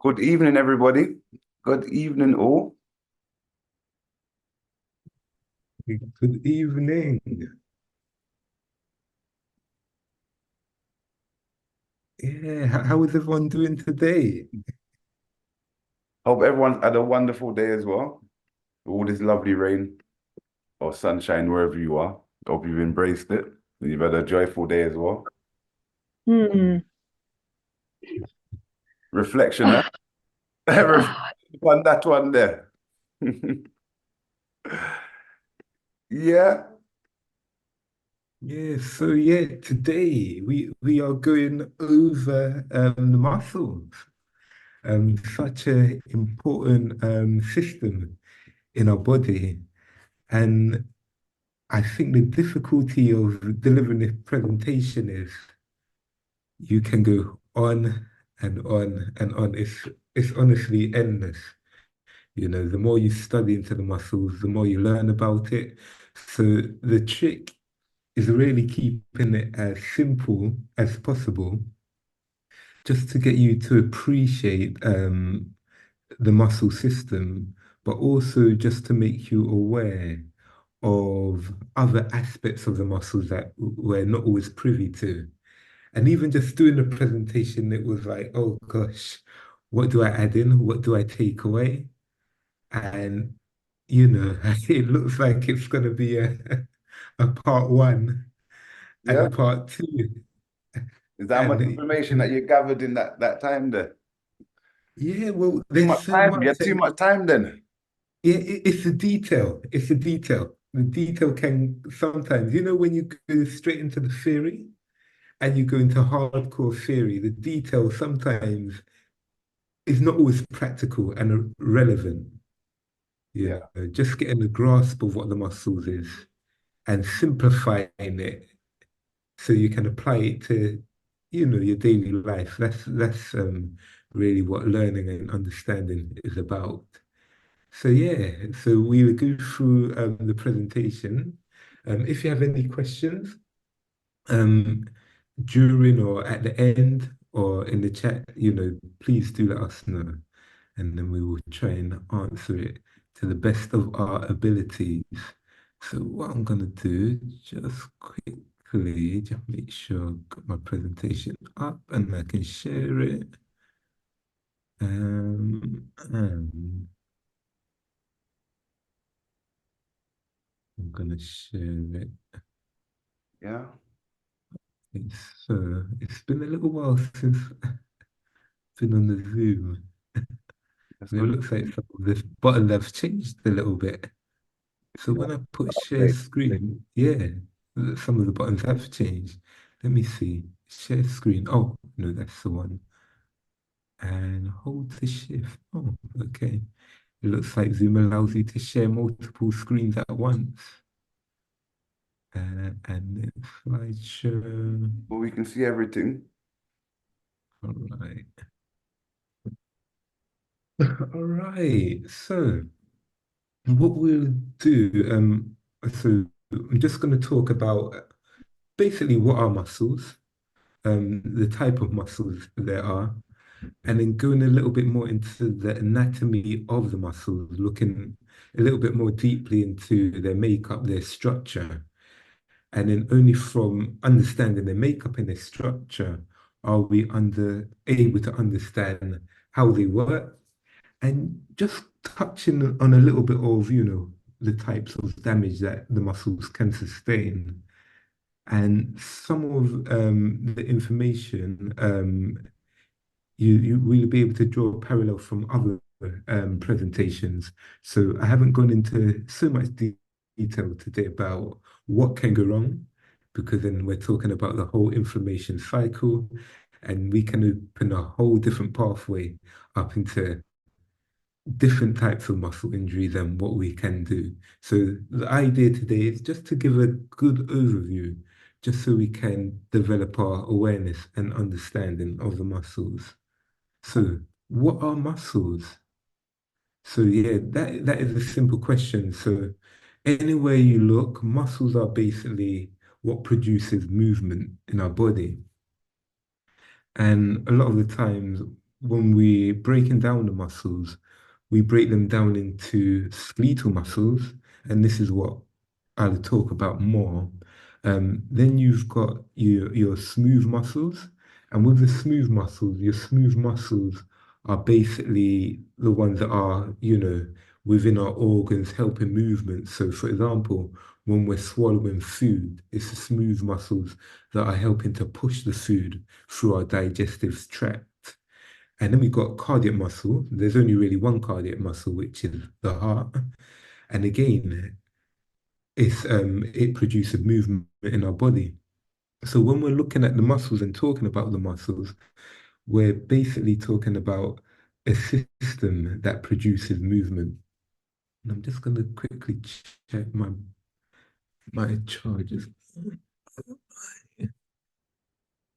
Good evening, everybody. Good evening, all. Good evening. Yeah, how is everyone doing today? Hope everyone had a wonderful day as well. All this lovely rain or sunshine wherever you are. Hope you've embraced it and you've had a joyful day as well. Hmm. Reflection, huh? Ah, Reflection ah, on that one there. Yeah, Today we are going over the muscles, such a important system in our body. And I think the difficulty of delivering this presentation is you can go on and on and on. It's honestly endless. You know, the more you study into the muscles, the more you learn about it. So the trick is really keeping it as simple as possible, just to get you to appreciate the muscle system, but also just to make you aware of other aspects of the muscles that we're not always privy to. And even just doing the presentation, it was like, oh gosh, what do I add in? What do I take away? And it looks like it's going to be a part one and a yeah. part two. Is that how much And information that you gathered in that time there? yeah, well, Too there's much so time. You much. had too much time then. Yeah, it's a detail. It's a detail. The detail can sometimes, when you go straight into the theory and you go into hardcore theory, the detail sometimes is not always practical and relevant. Yeah, Just getting a grasp of what the muscles is and simplifying it so you can apply it to, your daily life. That's really what learning and understanding is about. So yeah, so we'll go through the presentation. If you have any questions um, during or at the end or in the chat, please do let us know, and then we will try and answer it to the best of our abilities. So what I'm gonna do, just quickly, just make sure I've got my presentation up and I can share it. And I'm gonna share it. yeah. It's been a little while since I've been on the Zoom. That's And it good. looks like some of the buttons have changed a little bit. So Yeah. when I put share Okay. screen, yeah, some of the buttons have changed. Let me see. Share screen. Oh, no, that's the one. And hold the shift. Oh, okay. It looks like Zoom allows you to share multiple screens at once. And then slideshow. Well, we can see everything. All right. All right. So what we'll do, so I'm just going to talk about basically what are muscles, the type of muscles there are, and then going a little bit more into the anatomy of the muscles, looking a little bit more deeply into their makeup, their structure. And then only from understanding their makeup and their structure are we able to understand how they work and just touching on a little bit of, the types of damage that the muscles can sustain. And some of the information you will be able to draw a parallel from other presentations. So I haven't gone into so much detail today about what can go wrong, because then we're talking about the whole inflammation cycle, and we can open a whole different pathway up into different types of muscle injuries and what we can do. So the idea today is just to give a good overview, just so we can develop our awareness and understanding of the muscles. So what are muscles? So yeah, that is a simple question. So anywhere you look, muscles are basically what produces movement in our body. And a lot of the times when we're breaking down the muscles, we break them down into skeletal muscles, and this is what I'll talk about more. Then you've got your smooth muscles, and with the smooth muscles, your smooth muscles are basically the ones that are, within our organs helping movement. So, for example, when we're swallowing food, it's the smooth muscles that are helping to push the food through our digestive tract. And then we've got cardiac muscle. There's only really one cardiac muscle, which is the heart. And again, it produces movement in our body. So when we're looking at the muscles and talking about the muscles, we're basically talking about a system that produces movement. And I'm just going to quickly check my charges.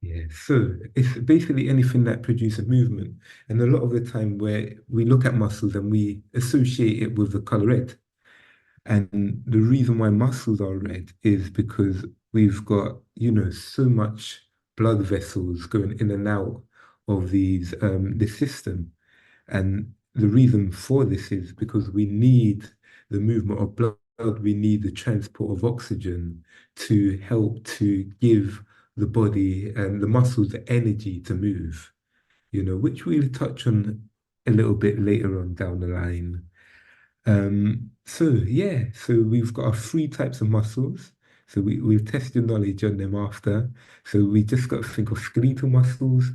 Yeah, so it's basically anything that produces movement. And a lot of the time where we look at muscles and we associate it with the color red. And the reason why muscles are red is because we've got, so much blood vessels going in and out of this system. And the reason for this is because we need the movement of blood, we need the transport of oxygen to help to give the body and the muscles the energy to move, which we'll touch on a little bit later on down the line. So we've got our three types of muscles. So we've tested knowledge on them after. So we just got to think of skeletal muscles.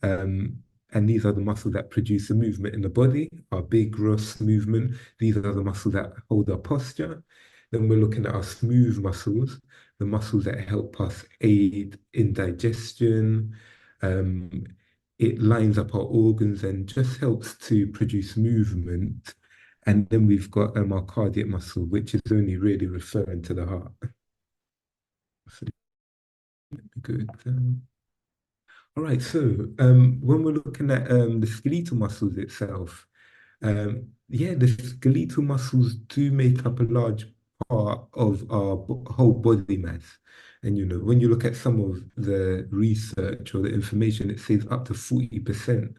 Um, and these are the muscles that produce the movement in the body, our big gross movement. These are the muscles that hold our posture. Then we're looking at our smooth muscles, the muscles that help us aid in digestion. Um, it lines up our organs and just helps to produce movement. And then we've got our cardiac muscle, which is only really referring to the heart. So, good. All right, so when we're looking at the skeletal muscles itself, yeah, the skeletal muscles do make up a large part of our whole body mass. And when you look at some of the research or the information, it says up to 40%.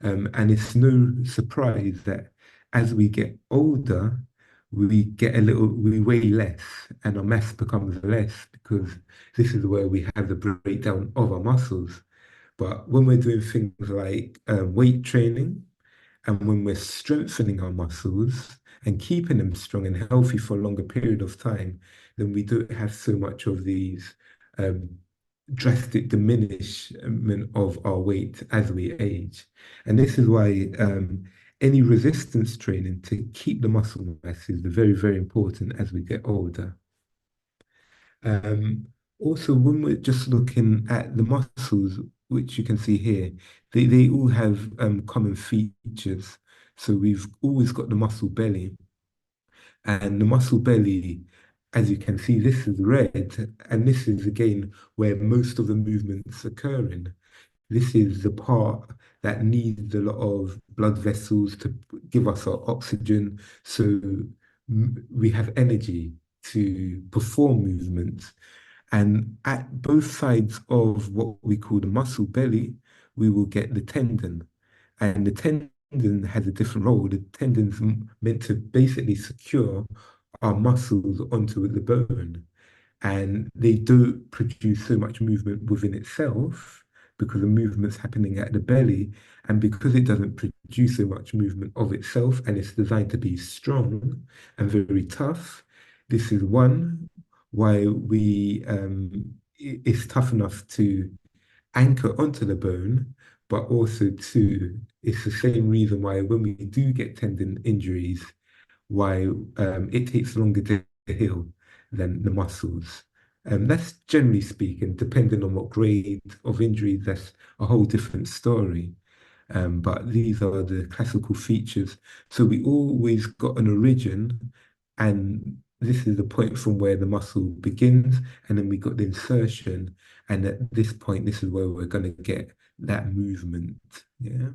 And it's no surprise that as we get older, we weigh less and our mass becomes less because this is where we have the breakdown of our muscles. But when we're doing things like weight training and when we're strengthening our muscles and keeping them strong and healthy for a longer period of time, then we don't have so much of these um, drastic diminishment of our weight as we age. And this is why any resistance training to keep the muscle mass is very, very important as we get older. Um, Also, when we're just looking at the muscles, which you can see here, they all have common features. So we've always got the muscle belly, and the muscle belly, as you can see, this is red, and this is again where most of the movements occurring. This is the part that needs a lot of blood vessels to give us our oxygen, so we have energy to perform movements. And at both sides of what we call the muscle belly, we will get the tendon. And the tendon has a different role. The tendon's meant to basically secure our muscles onto the bone. And they don't produce so much movement within itself because the movement's happening at the belly. And because it doesn't produce so much movement of itself and it's designed to be strong and very tough, this is one why it's tough enough to anchor onto the bone, but also two, it's the same reason why when we do get tendon injuries, why it takes longer to heal than the muscles. That's generally speaking, depending on what grade of injury, that's a whole different story. But these are the classical features. So we always got an origin, and this is the point from where the muscle begins, and then we got the insertion, and at this point, this is where we're going to get that movement. Yeah.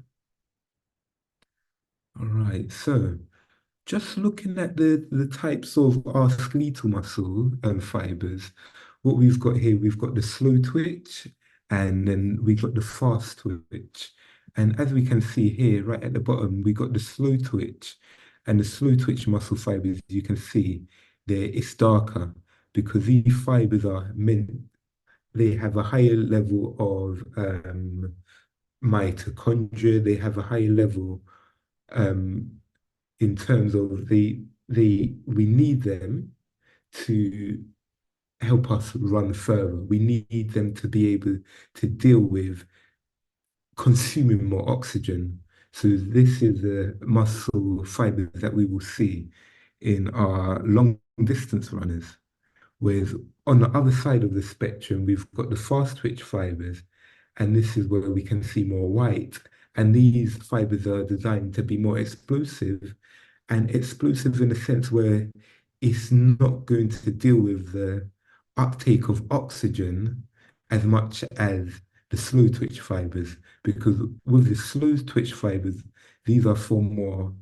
All right. So just looking at the types of our skeletal muscle fibers, what we've got here, we've got the slow twitch, and then we've got the fast twitch. And as we can see here, right at the bottom, we got the slow twitch. And the slow twitch muscle fibers, you can see there it's darker because these fibers are meant, they have a higher level of mitochondria, they have a higher level um, in terms of we need them to help us run further. We need them to be able to deal with consuming more oxygen. So this is the muscle fibers that we will see in our long distance runners. Whereas on the other side of the spectrum, we've got the fast twitch fibers, and this is where we can see more white. And these fibers are designed to be more explosive and explosive in a sense where it's not going to deal with the uptake of oxygen as much as the slow twitch fibers. Because with the slow twitch fibers, these are for more,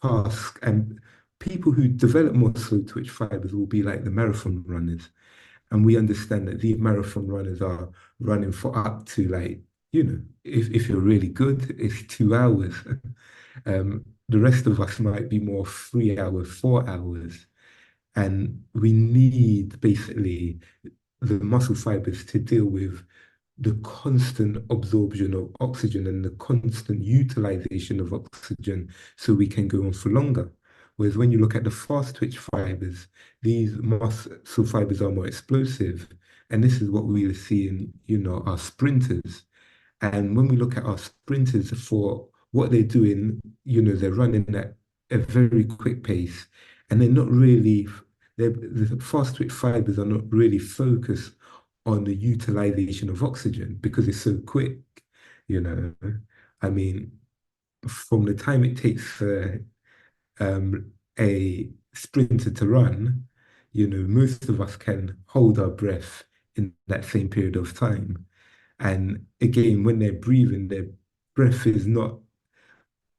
task and people who develop more slow twitch fibers will be like the marathon runners. And we understand that these marathon runners are running for up to like, if you're really good, it's 2 hours. The rest of us might be more 3 hours, 4 hours. And we need basically the muscle fibers to deal with the constant absorption of oxygen and the constant utilization of oxygen so we can go on for longer. Whereas when you look at the fast twitch fibers, these muscle fibers are more explosive. And this is what we see in, our sprinters. And when we look at our sprinters for what they're doing, they're running at a very quick pace and they're not really, the fast twitch fibers are not really focused on the utilization of oxygen because it's so quick, you know. I mean, from the time it takes a sprinter to run, most of us can hold our breath in that same period of time. And again, when they're breathing, their breath is not,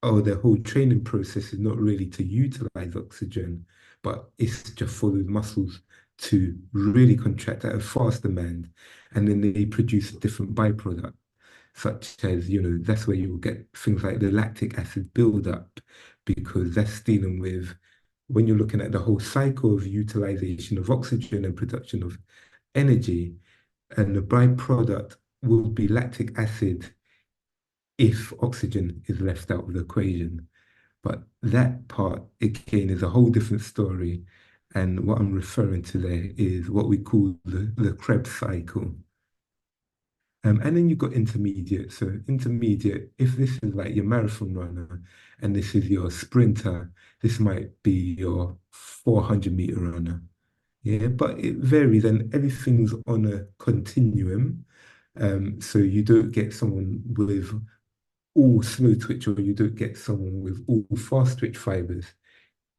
or their whole training process is not really to utilize oxygen, but it's just for the muscles to really contract at a fast demand. And then they produce a different byproduct, such as, that's where you'll get things like the lactic acid buildup, because that's dealing with when you're looking at the whole cycle of utilization of oxygen and production of energy, and the byproduct will be lactic acid if oxygen is left out of the equation. But that part, again, is a whole different story. And what I'm referring to there is what we call the Krebs cycle. And then you've got intermediate. So intermediate, if this is like your marathon runner and this is your sprinter, this might be your 400-meter runner. Yeah, but it varies and everything's on a continuum. So you don't get someone with all slow twitch or you don't get someone with all fast twitch fibers.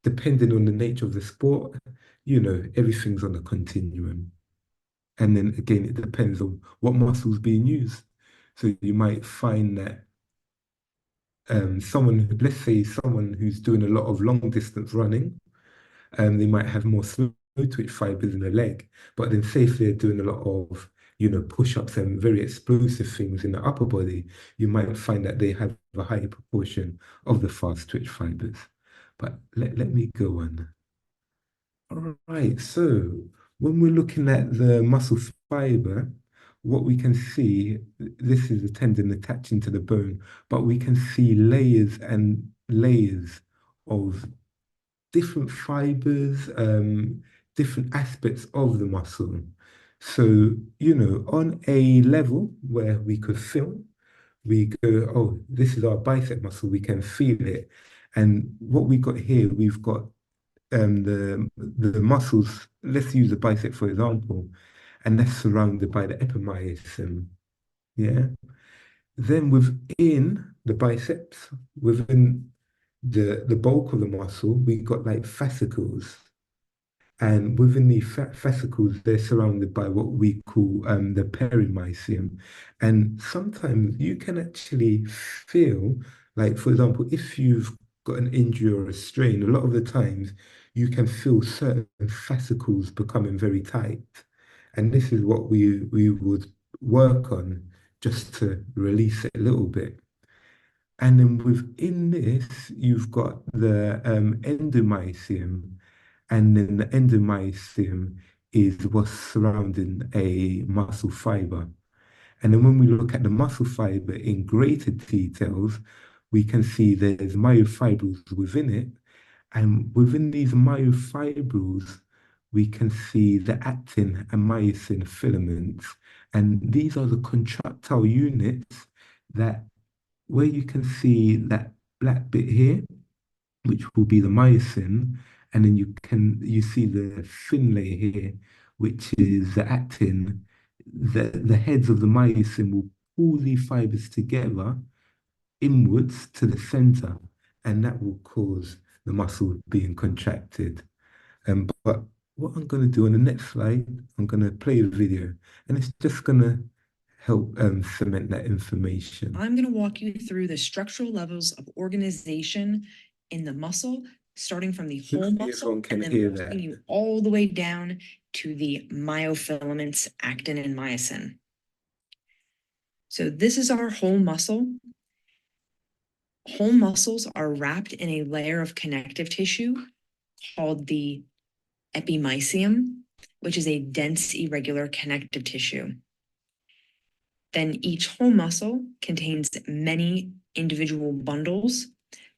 Depending on the nature of the sport, everything's on a continuum. And then again, it depends on what muscle's being used. So you might find that let's say someone who's doing a lot of long distance running, they might have more slow twitch fibers in the leg. But then say if they're doing a lot of, push-ups and very explosive things in the upper body, you might find that they have a higher proportion of the fast twitch fibers. But let me go on. All right, so when we're looking at the muscle fiber, what we can see, this is a tendon attaching to the bone, but we can see layers and layers of different fibers, different aspects of the muscle. So, on a level where we could feel, we go, oh, this is our bicep muscle, we can feel it. And what we got here, we've got the muscles, let's use the bicep for example, and that's surrounded by the epimysium. Yeah. Then within the biceps, within the bulk of the muscle, we got like fascicles. And within the fascicles, they're surrounded by what we call the perimysium. And sometimes you can actually feel, like, for example, if you've got an injury or a strain, a lot of the times you can feel certain fascicles becoming very tight. And this is what we would work on just to release it a little bit. And then within this, you've got the endomysium, and then the endomysium is what's surrounding a muscle fiber. And then when we look at the muscle fiber in greater details, we can see there's myofibrils within it. And within these myofibrils, we can see the actin and myosin filaments. And these are the contractile units that where you can see that black bit here, which will be the myosin, and then you see the thin layer here, which is the actin. The heads of the myosin will pull these fibers together inwards to the center, and that will cause the muscle being contracted. But what I'm going to do on the next slide, I'm going to play a video, and it's just going to help cement that information. I'm going to walk you through the structural levels of organization in the muscle, starting from the whole Hopefully muscle everyone can and hear then that. walking you all the way down to the myofilaments, actin and myosin. So this is our whole muscle. Whole muscles are wrapped in a layer of connective tissue called the epimysium, which is a dense, irregular connective tissue. Then each whole muscle contains many individual bundles.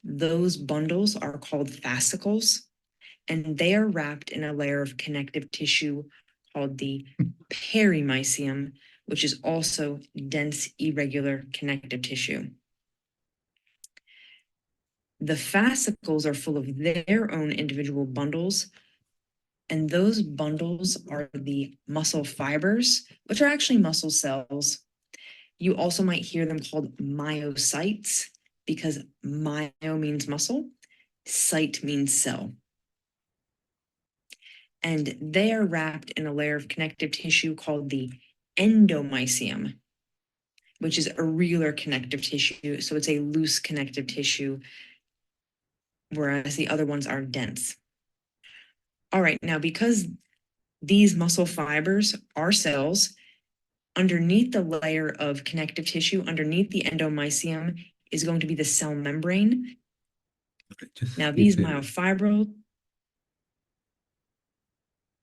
Those bundles are called fascicles, and they are wrapped in a layer of connective tissue called the perimysium, which is also dense, irregular connective tissue. The fascicles are full of their own individual bundles, and those bundles are the muscle fibers, which are actually muscle cells. You also might hear them called myocytes because myo means muscle, cyte means cell. And they are wrapped in a layer of connective tissue called the endomysium, which is irregular connective tissue. So it's a loose connective tissue, whereas the other ones are dense. All right, now because these muscle fibers are cells, underneath the layer of connective tissue, underneath the endomysium, is going to be the cell membrane. Now, these myofibrils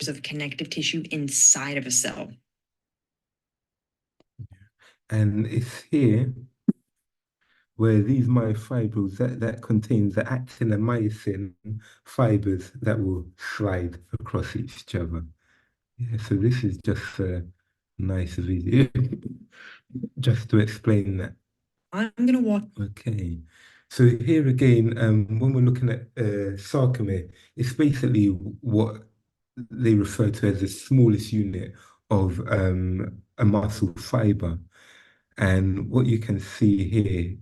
of connective tissue inside of a cell. And it's here where these myofibrils that contains the actin and myosin fibers that will slide across each other. Yeah, so this is just a nice video just to explain that. I'm going to walk. Okay. So here again, when we're looking at sarcomere, it's basically what they refer to as the smallest unit of a muscle fiber. And what you can see here,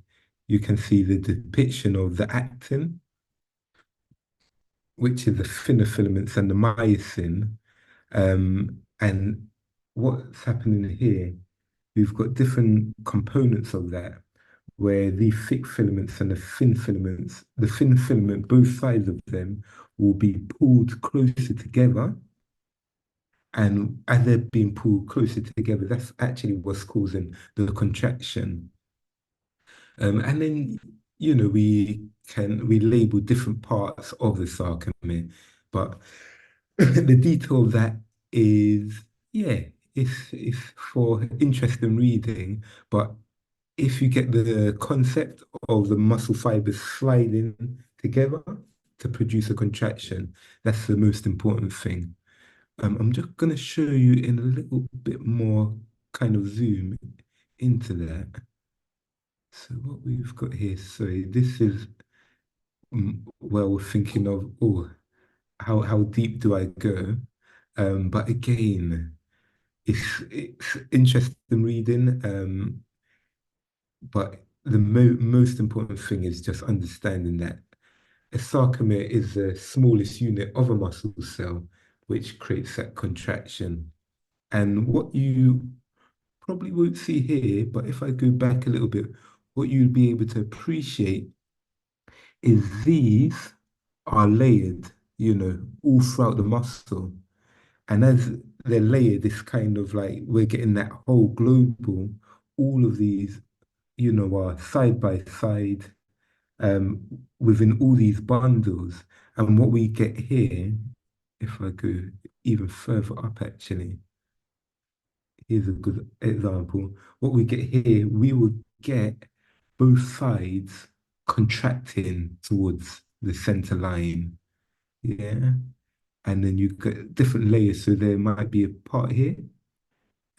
you can see the depiction of the actin, which is the thinner filaments, and the myosin. And what's happening here, we've got different components of that, where the thick filaments and the thin filament, both sides of them, will be pulled closer together. And as they're being pulled closer together, that's actually what's causing the contraction. And then, we label different parts of the sarcomere, but the detail of that is, yeah, it's for interesting reading. But if you get the concept of the muscle fibers sliding together to produce a contraction, that's the most important thing. I'm just going to show you in a little bit more kind of zoom into that. So what we've got here, so this is well, we're thinking of, oh, how deep do I go? But again, it's interesting reading. But the most important thing is just understanding that a sarcomere is the smallest unit of a muscle cell, which creates that contraction. And what you probably won't see here, but if I go back a little bit, what you'll be able to appreciate is these are layered, all throughout the muscle. And as they're layered, it's kind of like we're getting that whole global all of these, are side by side within all these bundles. And what we get here, if I go even further up, actually, here's a good example. What we get here, we will get both sides contracting towards the center line. Yeah. And then you get different layers. So there might be a part here,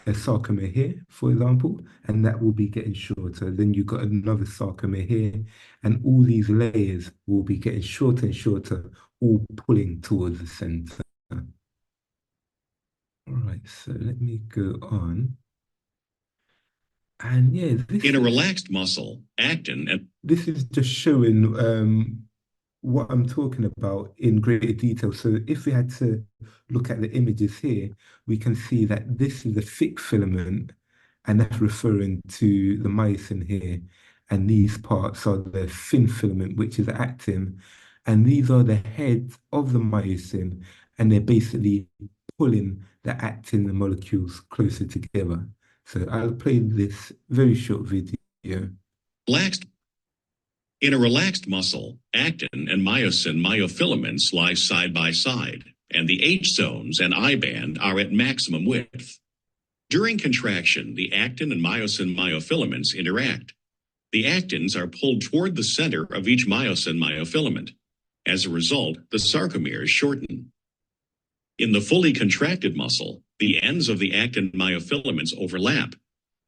a sarcomere here, for example, and that will be getting shorter. Then you've got another sarcomere here, and all these layers will be getting shorter and shorter, all pulling towards the center. All right, so let me go on. And yeah, In a relaxed muscle, actin and this is just showing what I'm talking about in greater detail. So if we had to look at the images here, we can see that this is a thick filament, and that's referring to the myosin here. And these parts are the thin filament, which is actin. And these are the heads of the myosin, and they're basically pulling the actin the molecules closer together. So I'll play this very short video. relaxed. In a relaxed muscle, actin and myosin myofilaments lie side by side, and the H zones and I band are at maximum width. During contraction, the actin and myosin myofilaments interact. The actins are pulled toward the center of each myosin myofilament. As a result, the sarcomeres shorten. In the fully contracted muscle, the ends of the actin myofilaments overlap.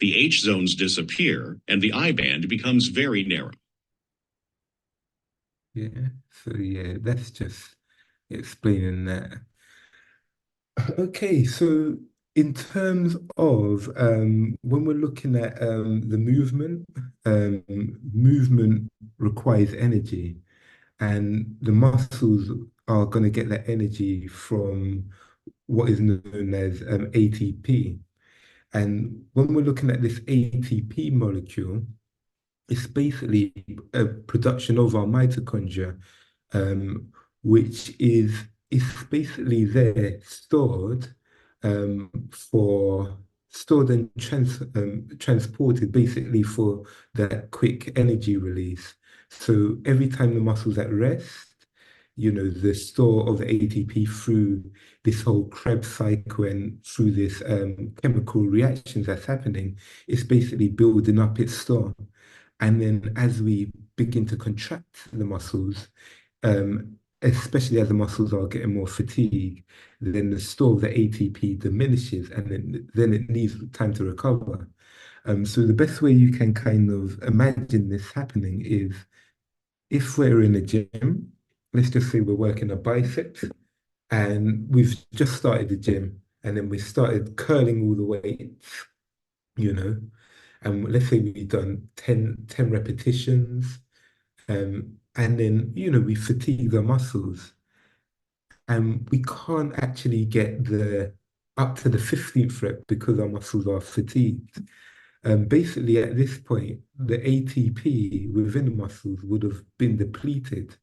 The H zones disappear, and the I band becomes very narrow. Yeah, so yeah, that's just explaining that. Okay, so in terms of when we're looking at the movement requires energy, and the muscles are going to get that energy from what is known as ATP. And when we're looking at this ATP molecule, it's basically a production of our mitochondria, which is basically there stored and transported basically for that quick energy release. So every time the muscle's at rest, the store of the ATP through this whole Krebs cycle and through this chemical reactions that's happening, it's basically building up its store. And then as we begin to contract the muscles, especially as the muscles are getting more fatigued, then the store of the ATP diminishes, and then it needs time to recover. So the best way you can kind of imagine this happening is if we're in a gym, let's just say we're working a biceps, and we've just started the gym, and then we started curling all the weights, and let's say we've done 10 repetitions, and then, we fatigue the muscles, and we can't actually get up to the 15th rep because our muscles are fatigued. Basically, at this point, the ATP within the muscles would have been depleted.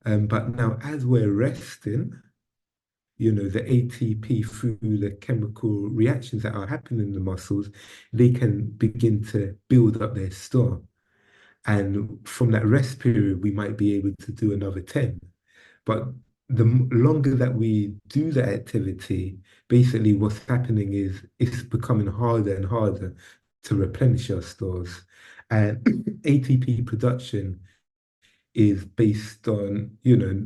But now, as we're resting, the ATP through the chemical reactions that are happening in the muscles, they can begin to build up their store. And from that rest period, we might be able to do another 10. But the longer that we do that activity, basically what's happening is it's becoming harder and harder to replenish our stores. And ATP production is based on,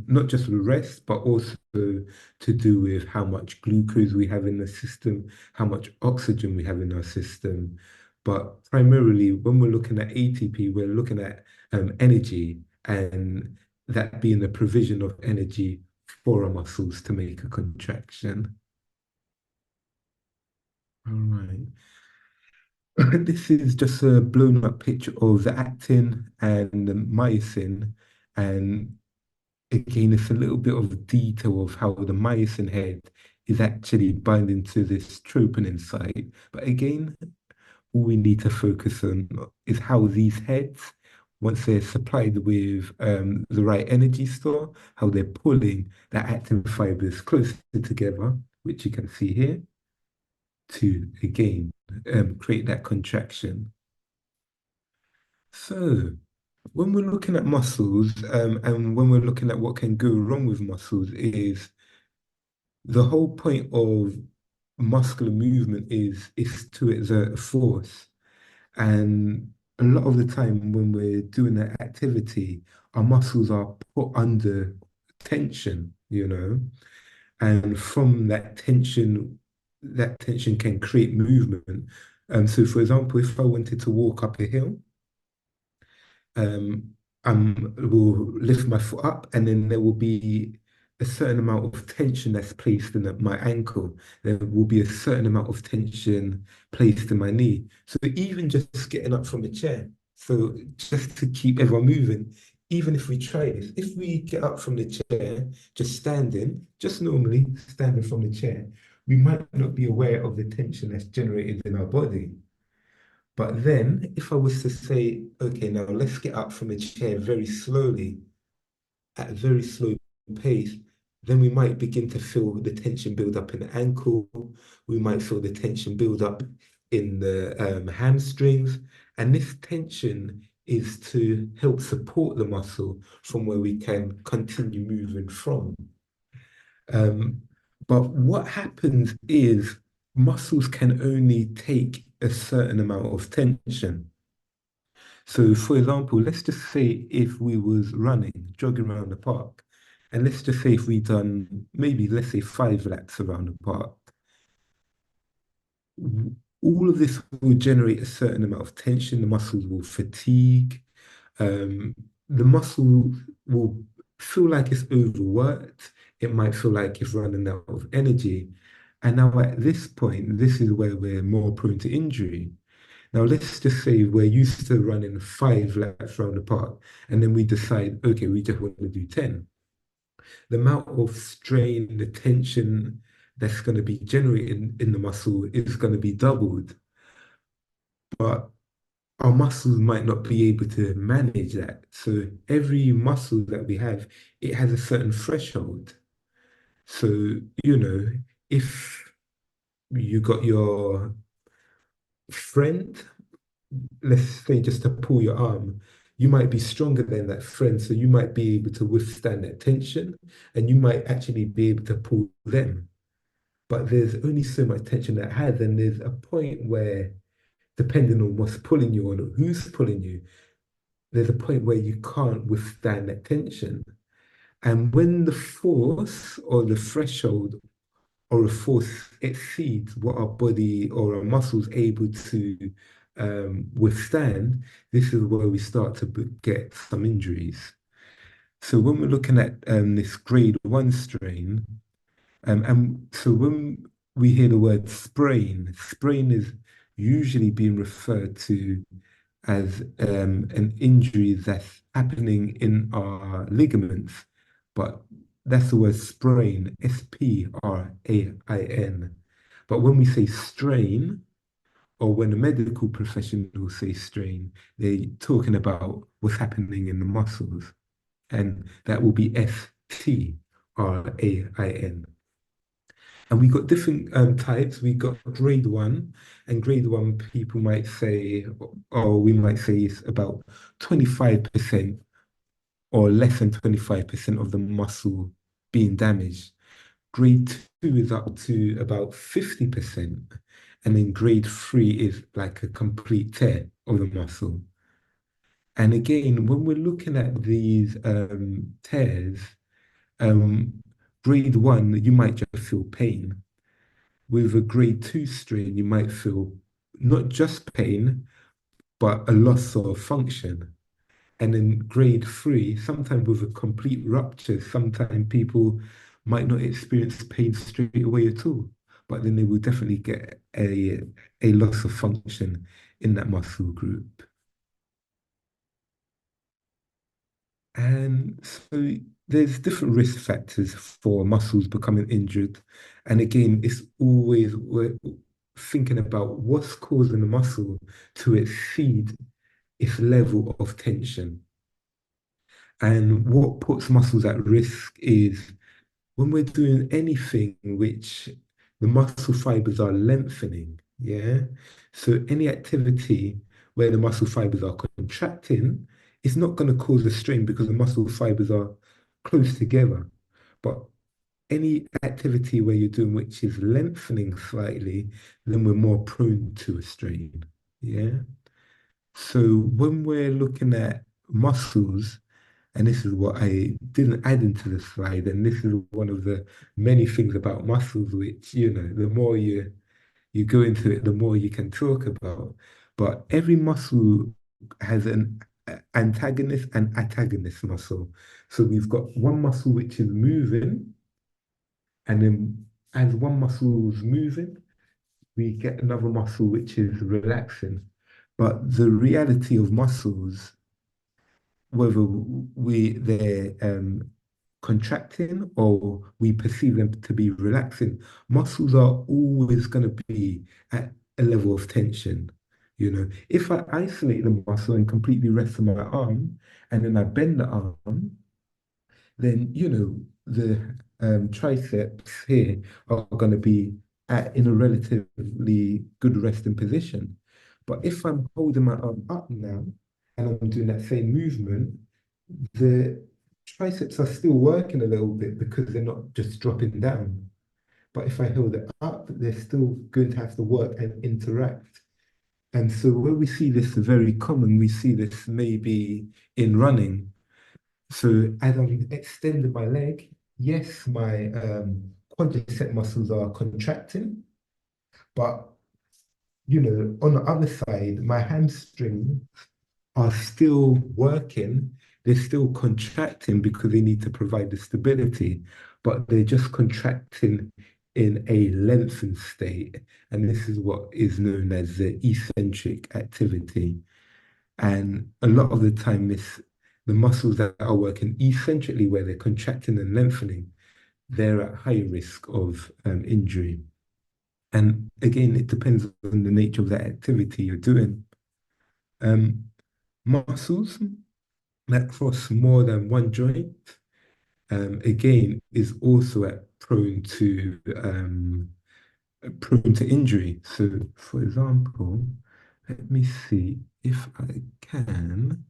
not just rest, but also to do with how much glucose we have in the system, how much oxygen we have in our system. But primarily, when we're looking at ATP, we're looking at energy, and that being the provision of energy for our muscles to make a contraction. All right. This is just a blown up picture of the actin and the myosin. And again, it's a little bit of detail of how the myosin head is actually binding to this troponin site. But again, all we need to focus on is how these heads, once they're supplied with the right energy store, how they're pulling the actin fibers closer together, which you can see here, to again create that contraction. So when we're looking at muscles, and when we're looking at what can go wrong with muscles, is the whole point of muscular movement is to exert a force. And a lot of the time when we're doing that activity, our muscles are put under tension, and from that tension can create movement. So for example, if I wanted to walk up a hill, um, I will lift my foot up, and then there will be a certain amount of tension that's placed in my ankle. There will be a certain amount of tension placed in my knee. So even just getting up from a chair, so just to keep everyone moving, even if we try this, if we get up from the chair, just standing, just normally standing from the chair, we might not be aware of the tension that's generated in our body. But then, if I was to say, okay, now let's get up from a chair very slowly, at a very slow pace, then we might begin to feel the tension build up in the ankle. We might feel the tension build up in the hamstrings. And this tension is to help support the muscle from where we can continue moving from. But what happens is muscles can only take a certain amount of tension. So for example, let's just say if we was running, jogging around the park, and let's just say if we done maybe, let's say 5 laps around the park, all of this will generate a certain amount of tension. The muscles will fatigue. The muscle will feel like it's overworked. It might feel like it's running out of energy. And now at this point, this is where we're more prone to injury. Now, let's just say we're used to running 5 laps around the park, and then we decide, okay, we just want to do 10. The amount of strain, the tension that's going to be generated in the muscle is going to be doubled. But our muscles might not be able to manage that. So every muscle that we have, it has a certain threshold. So, if you got your friend, let's say just to pull your arm, you might be stronger than that friend. So you might be able to withstand that tension, and you might actually be able to pull them. But there's only so much tension that has, and there's a point where, depending on what's pulling you or who's pulling you, there's a point where you can't withstand that tension. And when the force or the threshold or a force exceeds what our body or our muscles able to withstand, this is where we start to get some injuries. So when we're looking at this grade 1 strain, and so when we hear the word sprain is usually being referred to as an injury that's happening in our ligaments, but that's the word sprain, sprain. But when we say strain, or when the medical professional say strain, they're talking about what's happening in the muscles, and that will be sprain. And we got different types. We got grade 1, and grade 1 people might say, or we might say it's about 25% or less than 25% of the muscle being damaged. Grade 2 is up to about 50%. And then grade 3 is like a complete tear of the muscle. And again, when we're looking at these tears, grade 1, you might just feel pain. With a grade 2 strain, you might feel not just pain, but a loss of function. And in grade 3, sometimes with a complete rupture, sometimes people might not experience pain straight away at all, but then they will definitely get a loss of function in that muscle group. And so there's different risk factors for muscles becoming injured. And again, it's always we're thinking about what's causing the muscle to exceed its level of tension. And what puts muscles at risk is when we're doing anything which the muscle fibers are lengthening, yeah? So any activity where the muscle fibers are contracting, it's not going to cause a strain because the muscle fibers are close together. But any activity where you're doing which is lengthening slightly, then we're more prone to a strain. Yeah. So when we're looking at muscles, and this is what I didn't add into the slide, and this is one of the many things about muscles, which, the more you go into it, the more you can talk about. But every muscle has an antagonist and antagonist muscle. So we've got one muscle which is moving, and then as one muscle is moving, we get another muscle which is relaxing. But the reality of muscles, whether they're contracting or we perceive them to be relaxing, muscles are always going to be at a level of tension. If I isolate the muscle and completely rest on my arm, and then I bend the arm, then the triceps here are going to be in a relatively good resting position. But if I'm holding my arm up now and I'm doing that same movement, the triceps are still working a little bit because they're not just dropping down. But if I hold it up, they're still going to have to work and interact. And so where we see this very common, we see this maybe in running. So as I'm extending my leg, yes, my quadricep muscles are contracting, but on the other side, my hamstrings are still working. They're still contracting because they need to provide the stability, but they're just contracting in a lengthened state. And this is what is known as the eccentric activity. And a lot of the time, the muscles that are working eccentrically, where they're contracting and lengthening, they're at higher risk of injury. And again, it depends on the nature of that activity you're doing. Muscles that cross more than one joint, again, is also prone to injury. So, for example, let me see if I can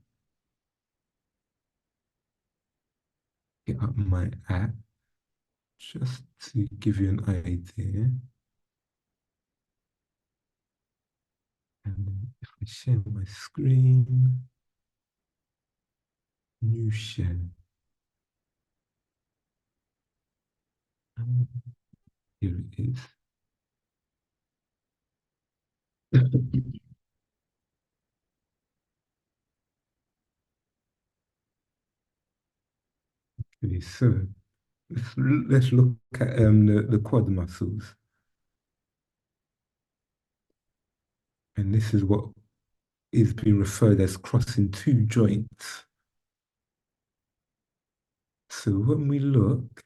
get up my app just to give you an idea. And if I share my screen, new share. Here it is. Okay, so let's look at the quad muscles. And this is what is being referred as crossing two joints. So when we look,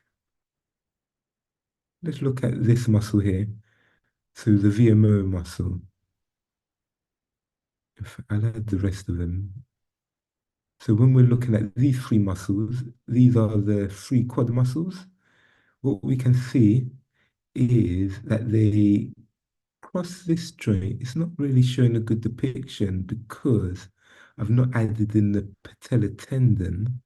let's look at this muscle here. So the VMO muscle. If I'll add the rest of them. So when we're looking at these three muscles, these are the three quad muscles. What we can see is that they cross this joint. It's not really showing a good depiction because I've not added in the patellar tendon.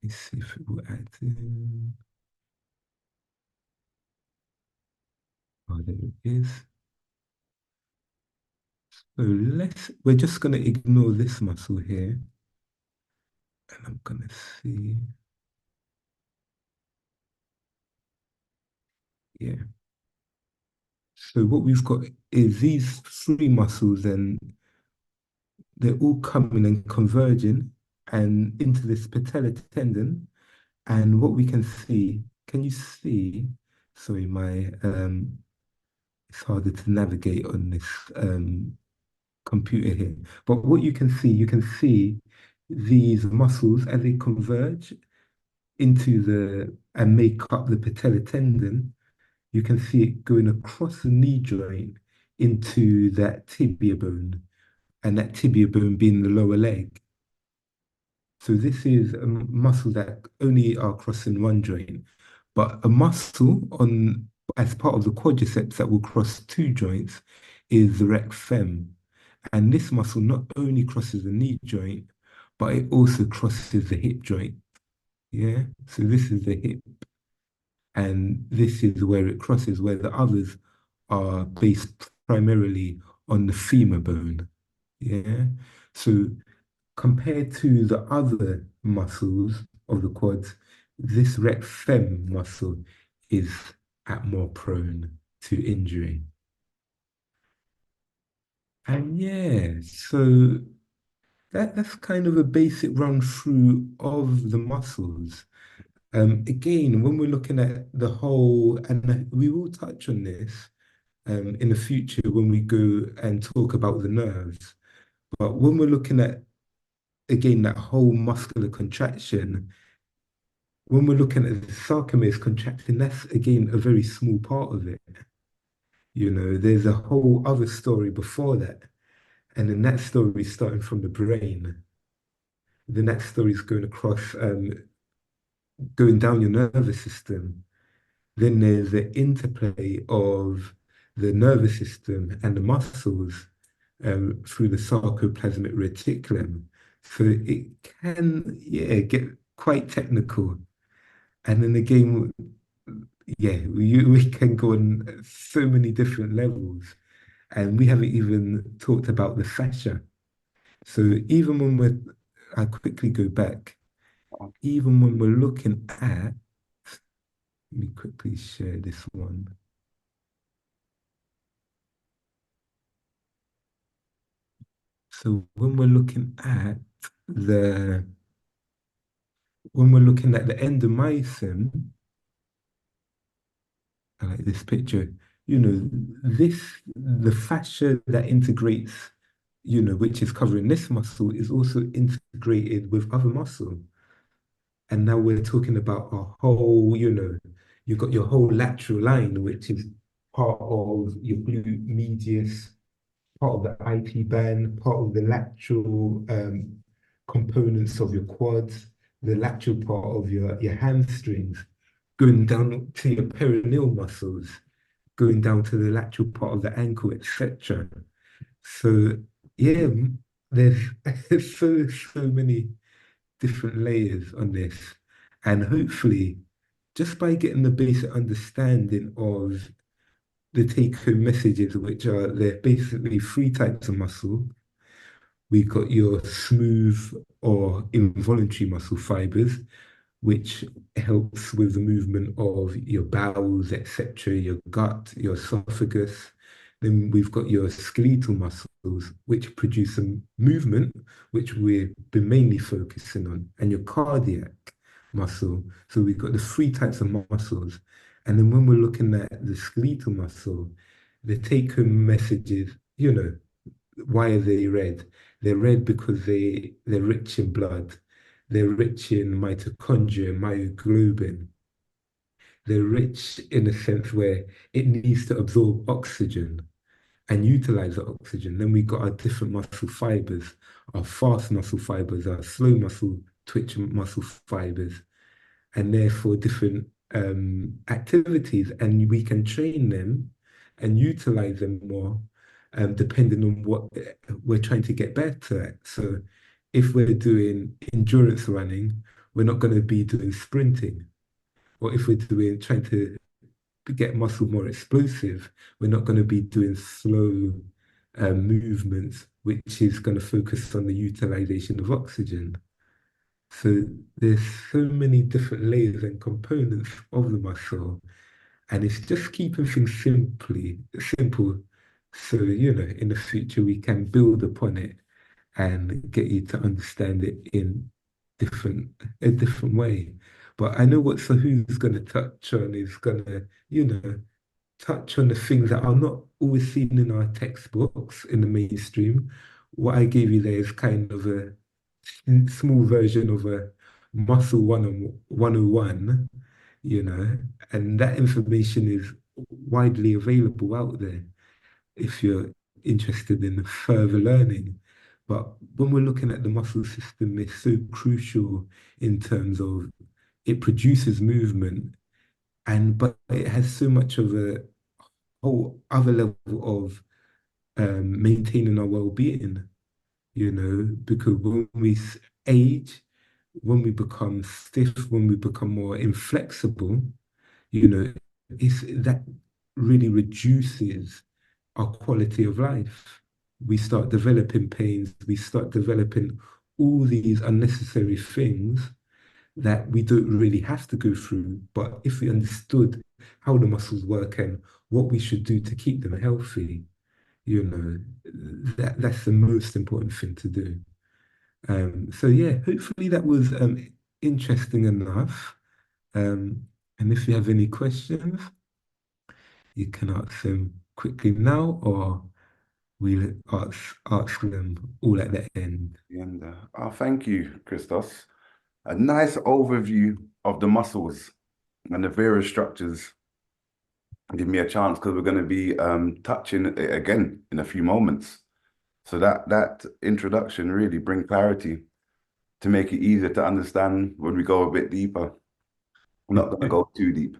Let's see if it will add in. Oh, there it is. So we're just going to ignore this muscle here. And I'm going to see. Yeah. So what we've got is these three muscles, and they're all coming and converging and into this patellar tendon. And what we can see, can you see? Sorry, it's harder to navigate on this computer here. But what you can see these muscles as they converge and make up the patellar tendon. You can see it going across the knee joint into that tibia bone, and that tibia bone being the lower leg. So this is a muscle that only are crossing one joint, but a muscle as part of the quadriceps that will cross two joints is the rec fem. And this muscle not only crosses the knee joint, but it also crosses the hip joint. Yeah. So this is the hip, and this is where it crosses, where the others are based primarily on the femur bone. Yeah. So compared to the other muscles of the quads, this rec fem muscle is at more prone to injury. And yeah, so that's kind of a basic run through of the muscles. Again, when we're looking at the whole, and we will touch on this in the future when we go and talk about the nerves. But when we're looking at, again, that whole muscular contraction, when we're looking at the sarcomeres contracting, that's again a very small part of it. You know, there's a whole other story before that. And then that story is starting from the brain. The next story is going across, going down your nervous system. Then there's the interplay of the nervous system and the muscles through the sarcoplasmic reticulum. So it can, yeah, get quite technical. And then again, yeah, we can go on so many different levels. And we haven't even talked about the fascia. So even when I quickly go back, even when we're looking at, let me quickly share this one. So when we're looking at the endomysium, I like this picture, you know, the fascia that integrates, you know, which is covering this muscle is also integrated with other muscle. And now we're talking about a whole, you know, you've got your whole lateral line, which is part of your glute medius, part of the IP band, part of the lateral components of your quads, the lateral part of your hamstrings, going down to your perineal muscles, going down to the lateral part of the ankle, etc. So yeah, there's so many different layers on this. And hopefully, just by getting the basic understanding of the take-home messages, which are there basically three types of muscle. We've got your smooth or involuntary muscle fibers, which helps with the movement of your bowels, etc., your gut, your esophagus. Then we've got your skeletal muscles, which produce some movement, which we've been mainly focusing on, and your cardiac muscle. So we've got the three types of muscles. And then when we're looking at the skeletal muscle, the take-home messages, you know, why are they red? They're red because they're rich in blood. They're rich in mitochondria, myoglobin. They're rich in a sense where it needs to absorb oxygen and utilize the oxygen. Then we got our different muscle fibers, our fast muscle fibers, our slow muscle twitch muscle fibers, and therefore different activities. And we can train them and utilize them more depending on what we're trying to get better at. So if we're doing endurance running, we're not going to be doing sprinting. Or if we're doing trying to get muscle more explosive, we're not going to be doing slow movements, which is going to focus on the utilization of oxygen. So there's so many different layers and components of the muscle, and it's just keeping things simple. So, you know, in the future we can build upon it and get you to understand it in a different way. But I know what Sahu's going to touch on is going to, you know, touch on the things that are not always seen in our textbooks in the mainstream. What I gave you there is kind of a small version of a muscle 101, you know, and that information is widely available out there if you're interested in further learning. But when we're looking at the muscle system, it's so crucial in terms of it produces movement, and but it has so much of a whole other level of maintaining our well-being, because when we age, when we become stiff, when we become more inflexible, you know, that really reduces our quality of life. We start developing pains, we start developing all these unnecessary things that we don't really have to go through. But if we understood how the muscles work and what we should do to keep them healthy, that's the most important thing to do. So yeah, hopefully that was interesting enough. And if you have any questions, you can ask them quickly now, or we'll ask them all at the end. And thank you, Christos. A nice overview of the muscles and the various structures. Give me a chance because we're going to be touching it again in a few moments. So that introduction really bring clarity to make it easier to understand when we go a bit deeper. We're not going to go too deep.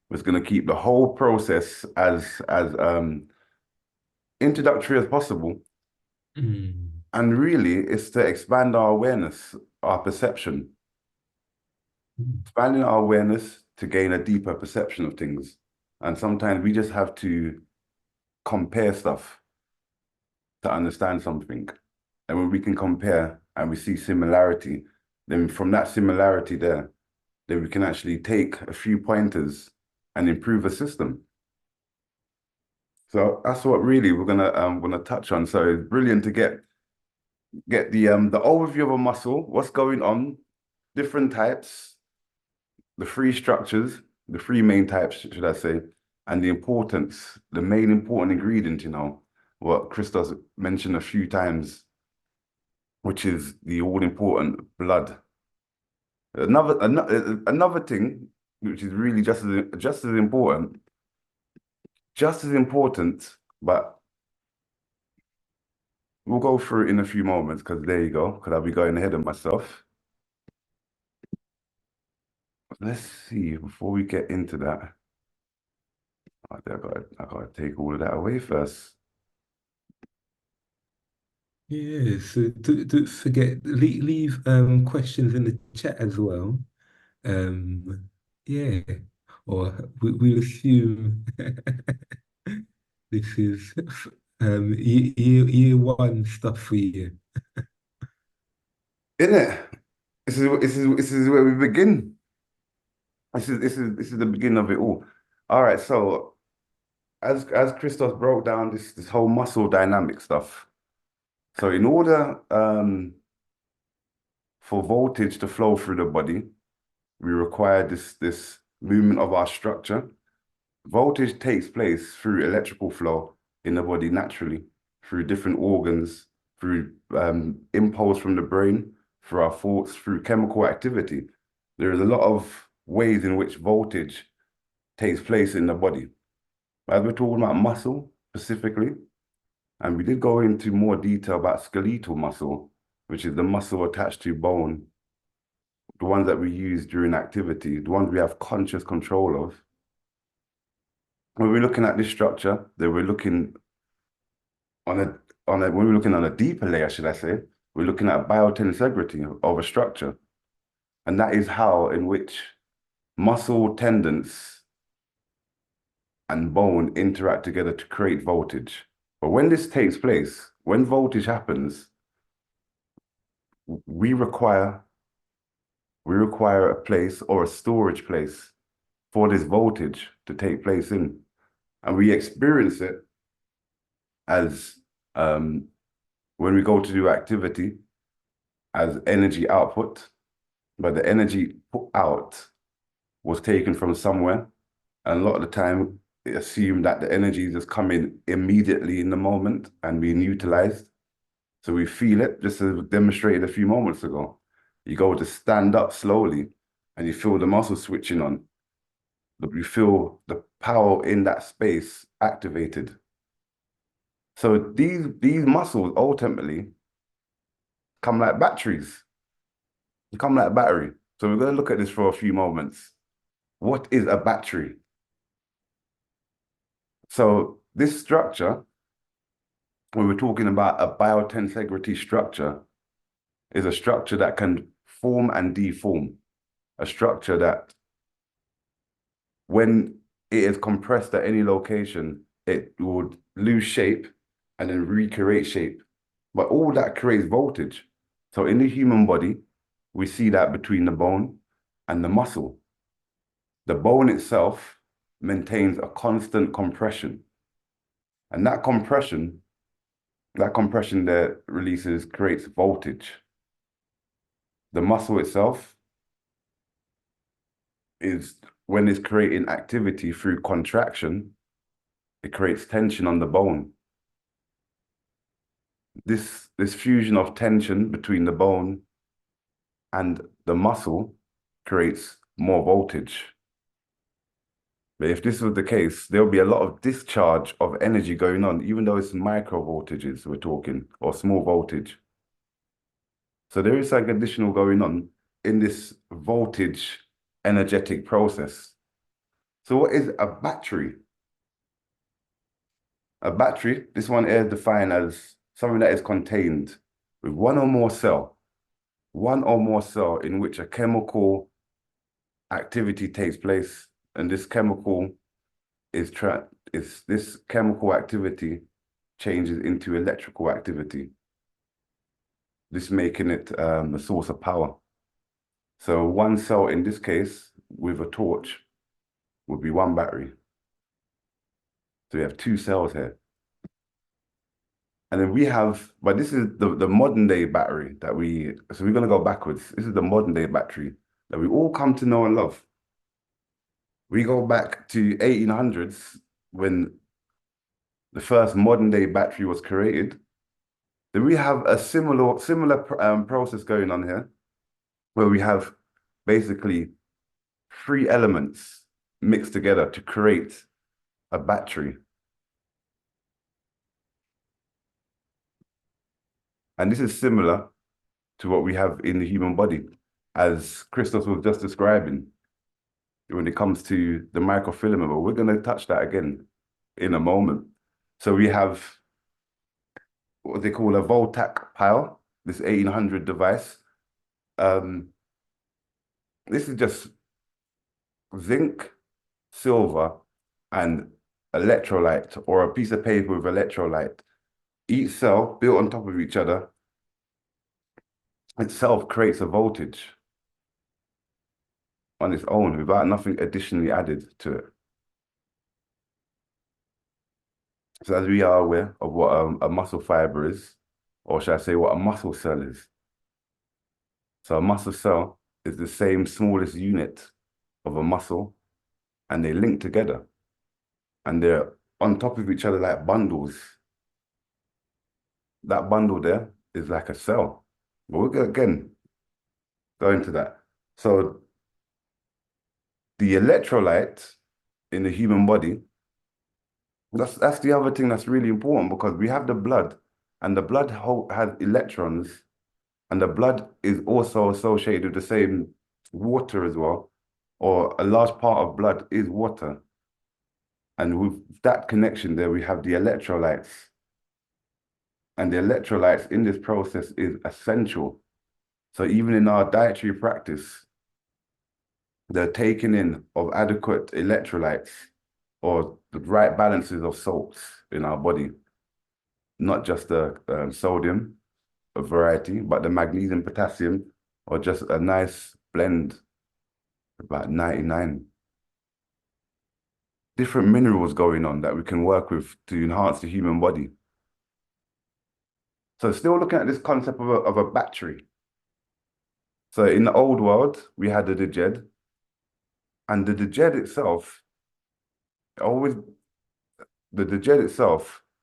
We're just going to keep the whole process as introductory as possible. Mm. And really, it's to expand our awareness, our perception. Expanding our awareness to gain a deeper perception of things. And sometimes we just have to compare stuff to understand something. And when we can compare and we see similarity, then from that similarity there, then we can actually take a few pointers and improve a system. So that's what really we're gonna touch on. So it's brilliant to get the overview of a muscle, what's going on, different types, the three structures, the three main types, should I say, and the importance, the main important ingredient, what Christos mentioned a few times, which is the all-important blood. Another thing, which is really just as important, but we'll go through it in a few moments because there you go, because I'll be going ahead of myself. Let's see, before we get into that, I gotta take all of that away first. Yeah, so don't forget, leave questions in the chat as well. Yeah, or we'll assume this is year one stuff for you. Isn't it? This is where we begin. This is the beginning of it all. All right, so as Christos broke down this whole muscle dynamic stuff. So in order for voltage to flow through the body, we require this movement of our structure. Voltage takes place through electrical flow in the body naturally, through different organs, through impulse from the brain, through our thoughts, through chemical activity. There is a lot of ways in which voltage takes place in the body. As we're talking about muscle specifically, and we did go into more detail about skeletal muscle, which is the muscle attached to bone, the ones that we use during activity, the ones we have conscious control of. When we're looking at this structure, then we're looking when we're looking on a deeper layer, should I say, we're looking at biotensegrity of a structure. And that is how in which muscle tendons and bone interact together to create voltage. But when this takes place, when voltage happens, we require a place or a storage place for this voltage to take place in. And we experience it as when we go to do activity as energy output, but the energy put out was taken from somewhere. And a lot of the time, it assumed that the energy is just coming immediately in the moment and being utilized. So we feel it, just as demonstrated a few moments ago. You go to stand up slowly and you feel the muscle switching on. You feel the power in that space activated. So these muscles ultimately come like batteries. They come like a battery. So we're going to look at this for a few moments. What is a battery? So this structure when we're talking about a biotensegrity structure, is a structure that can form and deform, a structure that when it is compressed at any location, it would lose shape and then recreate shape. But all that creates voltage. So in the human body, we see that between the bone and the muscle. The bone itself maintains a constant compression. And that compression there creates voltage. The muscle itself is, when it's creating activity through contraction, it creates tension on the bone. This fusion of tension between the bone and the muscle creates more voltage. But if this was the case, there'll be a lot of discharge of energy going on, even though it's micro voltages we're talking, or small voltage. So there is like additional going on in this voltage energetic process. So what is a battery? A battery, this one is defined as something that is contained with one or more cell in which a chemical activity takes place, and this chemical activity changes into electrical activity, this making it a source of power. So one cell in this case with a torch would be one battery. So we have two cells here. And then we have, but this is the modern day battery so we're going to go backwards. This is the modern day battery that we all come to know and love. We go back to 1800s when the first modern day battery was created. Then we have a similar process going on here, where we have basically three elements mixed together to create a battery. And this is similar to what we have in the human body, as Christos was just describing, when it comes to the microfilament. But we're going to touch that again in a moment. So we have what they call a Voltac pile, this 1800 device. This is just zinc, silver, and electrolyte, or a piece of paper with electrolyte. Each cell built on top of each other itself creates a voltage on its own without nothing additionally added to it. So as we are aware of what a muscle fiber is, or should I say what a muscle cell is. So a muscle cell is the same smallest unit of a muscle, and they link together. And they're on top of each other like bundles. That bundle there is like a cell. But we'll again go into that. So the electrolyte in the human body, that's the other thing that's really important, because we have the blood, and the blood has electrons, and the blood is also associated with the same water as well, or a large part of blood is water. And with that connection there, we have the electrolytes. And the electrolytes in this process is essential. So even in our dietary practice, the taking in of adequate electrolytes, or the right balances of salts in our body, not just the sodium, a variety, but the magnesium, potassium, or just a nice blend, about 99. Different minerals going on that we can work with to enhance the human body. So still looking at this concept of a battery. So in the old world, we had the djed, and the djed itself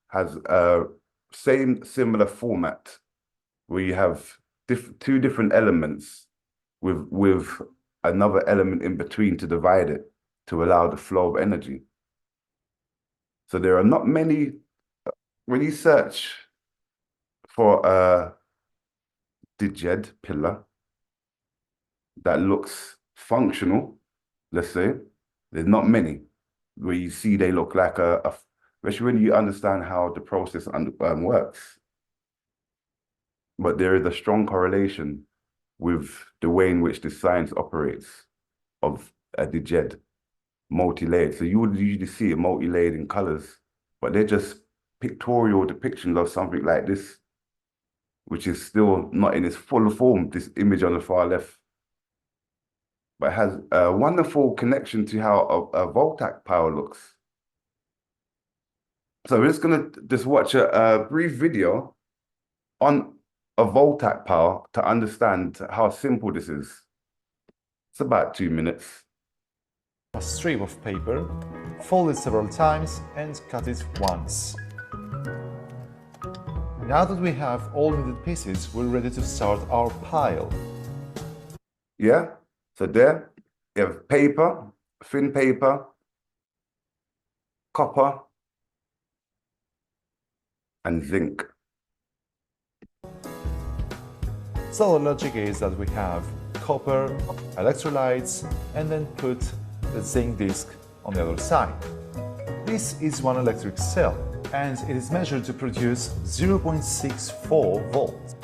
has a similar format, where you have two different elements with another element in between to divide it, to allow the flow of energy. So there are not many, when you search for a djed pillar that looks functional, let's say, there's not many where you see they look like especially when you understand how the process works. But there is a strong correlation with the way in which the science operates of a diged, multi-layered. So you would usually see it multi-layered in colors, but they're just pictorial depictions of something like this, which is still not in its full form, this image on the far left. But it has a wonderful connection to how a Voltac power looks. So we're just gonna watch a brief video on a Voltac power to understand how simple this is. It's about 2 minutes. A strip of paper, fold it several times and cut it once. Now that we have all needed pieces, we're ready to start our pile. Yeah, so there you have paper, thin paper, copper, and zinc. So the logic is that we have copper, electrolytes, and then put the zinc disc on the other side. This is one electric cell, and it is measured to produce 0.64 volts.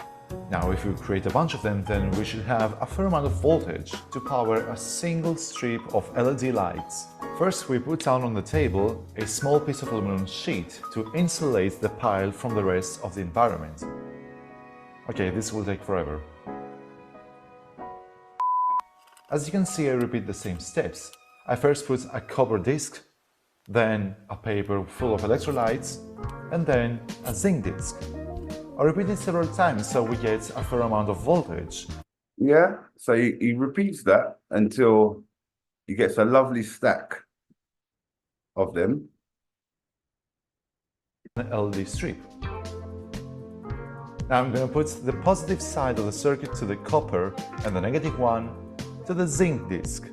Now, if we create a bunch of them, then we should have a fair amount of voltage to power a single strip of LED lights. First, we put down on the table a small piece of aluminum sheet to insulate the pile from the rest of the environment. Okay, this will take forever. As you can see, I repeat the same steps. I first put a copper disc, then a paper full of electrolytes, and then a zinc disc. I repeat it several times so we get a fair amount of voltage. Yeah, so he repeats that until he gets a lovely stack of them. An LED strip. Now I'm going to put the positive side of the circuit to the copper and the negative one to the zinc disc.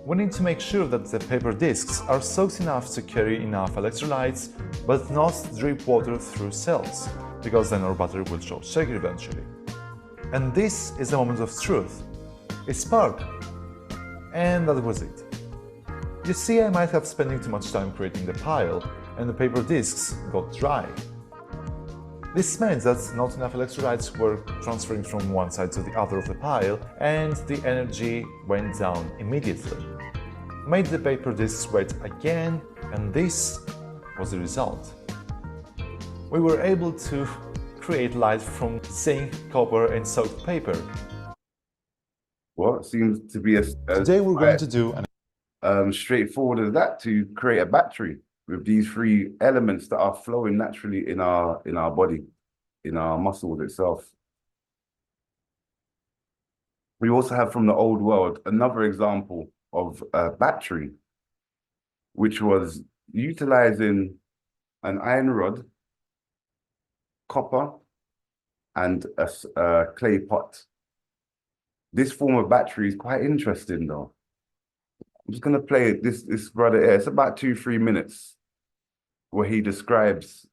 We need to make sure that the paper discs are soaked enough to carry enough electrolytes, but not drip water through cells, because then our battery will short circuit eventually. And this is the moment of truth. It sparked. And that was it. You see, I might have spending too much time creating the pile, and the paper discs got dry. This meant that not enough electrolytes were transferring from one side to the other of the pile, and the energy went down immediately. Made the paper discs wet again, and this was the result. We were able to create light from zinc, copper, and soaked paper. Well, seems to be as Today we're going to do an straightforward as that, to create a battery with these three elements that are flowing naturally in our body, in our muscles itself. We also have from the old world another example of a battery, which was utilizing an iron rod, copper, and a clay pot. This form of battery is quite interesting though. I'm just gonna play this brother here. It's about 2-3 minutes where he describes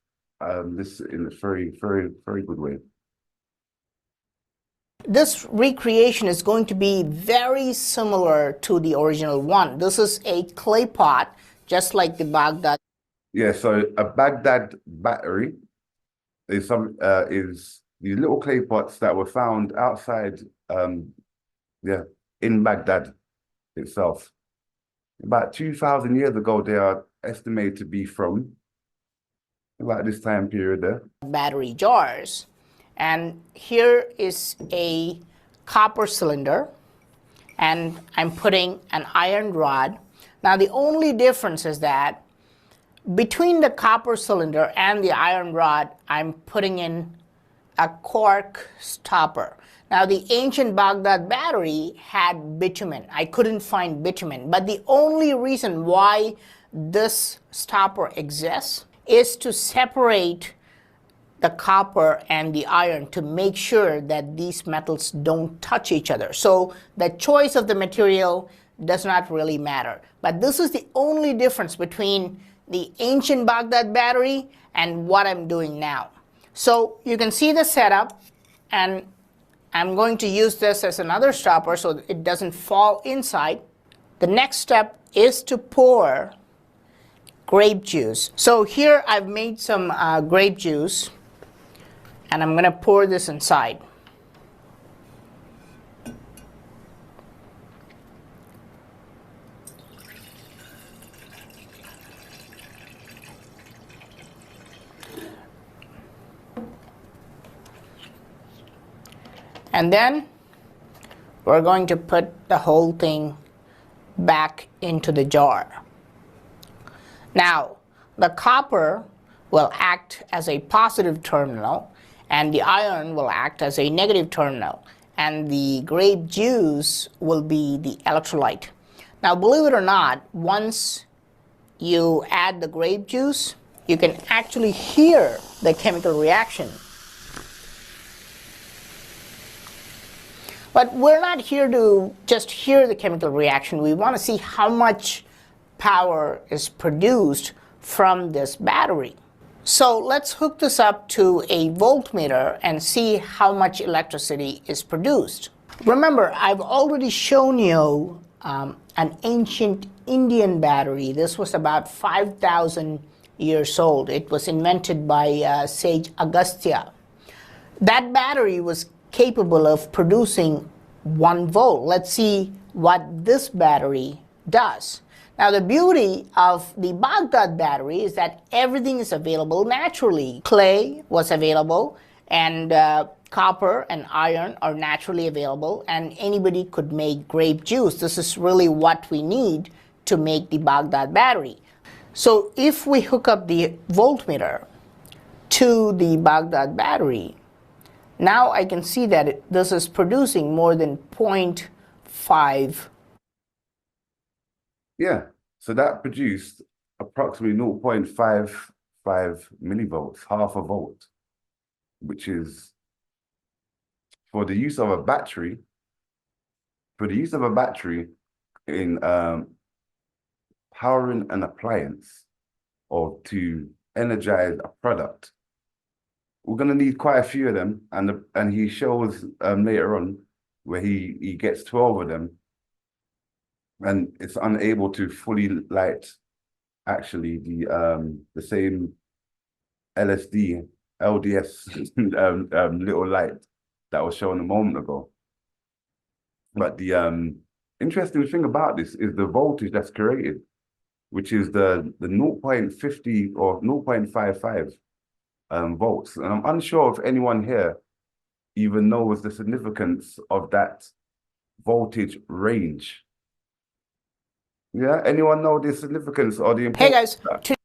this in a very, very, very good way. This recreation is going to be very similar to the original one. This is a clay pot, just like the Baghdad. Yeah, so a Baghdad battery is these little clay pots that were found outside, in Baghdad itself. About 2,000 years ago, they are estimated to be from about this time period there. Battery jars. And here is a copper cylinder, and I'm putting an iron rod. Now the only difference is that between the copper cylinder and the iron rod, I'm putting in a cork stopper. Now the ancient Baghdad battery had bitumen. I couldn't find bitumen, but the only reason why this stopper exists is to separate the copper and the iron, to make sure that these metals don't touch each other. So the choice of the material does not really matter. But this is the only difference between the ancient Baghdad battery and what I'm doing now. So you can see the setup, and I'm going to use this as another stopper so that it doesn't fall inside. The next step is to pour grape juice. So here I've made some grape juice, and I'm going to pour this inside. And then we're going to put the whole thing back into the jar. Now, the copper will act as a positive terminal, and the iron will act as a negative terminal, and the grape juice will be the electrolyte. Now, believe it or not, once you add the grape juice, you can actually hear the chemical reaction. But we're not here to just hear the chemical reaction. We want to see how much power is produced from this battery. So let's hook this up to a voltmeter and see how much electricity is produced. Remember, I've already shown you an ancient Indian battery. This was about 5,000 years old. It was invented by sage Agastya. That battery was capable of producing 1 volt. Let's see what this battery does. Now, the beauty of the Baghdad battery is that everything is available naturally. Clay was available, and copper and iron are naturally available, and anybody could make grape juice. This is really what we need to make the Baghdad battery. So if we hook up the voltmeter to the Baghdad battery, now I can see that this is producing more than 0.5. Yeah, so that produced approximately 0.55 millivolts, half a volt, which is for the use of a battery, in powering an appliance or to energize a product. We're going to need quite a few of them, and he shows later on where he gets 12 of them, and it's unable to fully light actually the same LSD, LDS little light that was shown a moment ago. But the interesting thing about this is the voltage that's created, which is the 0.50 or 0.55 volts. And I'm unsure if anyone here even knows the significance of that voltage range. Yeah, anyone know the significance or the Hey importance guys, of that?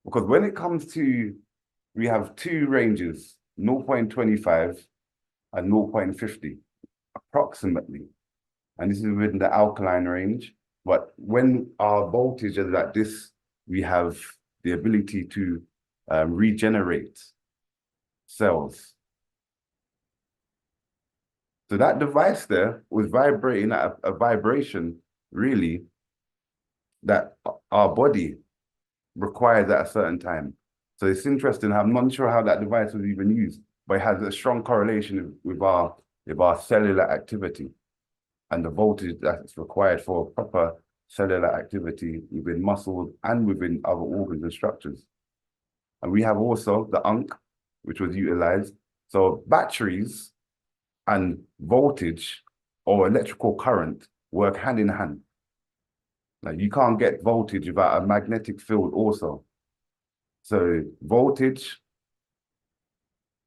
Because when it comes to, we have 2 ranges, 0.25 and 0.50, approximately. And this is within the alkaline range. But when our voltage is at this, we have the ability to regenerate cells. So that device there was vibrating at a vibration, really, that our body requires at a certain time. So it's interesting. I'm not sure how that device was even used, but it has a strong correlation with our cellular activity and the voltage that's required for proper cellular activity within muscles and within other organs and structures. And we have also the UNC, which was utilized. So batteries and voltage or electrical current work hand in hand. Like, you can't get voltage without a magnetic field also. So voltage,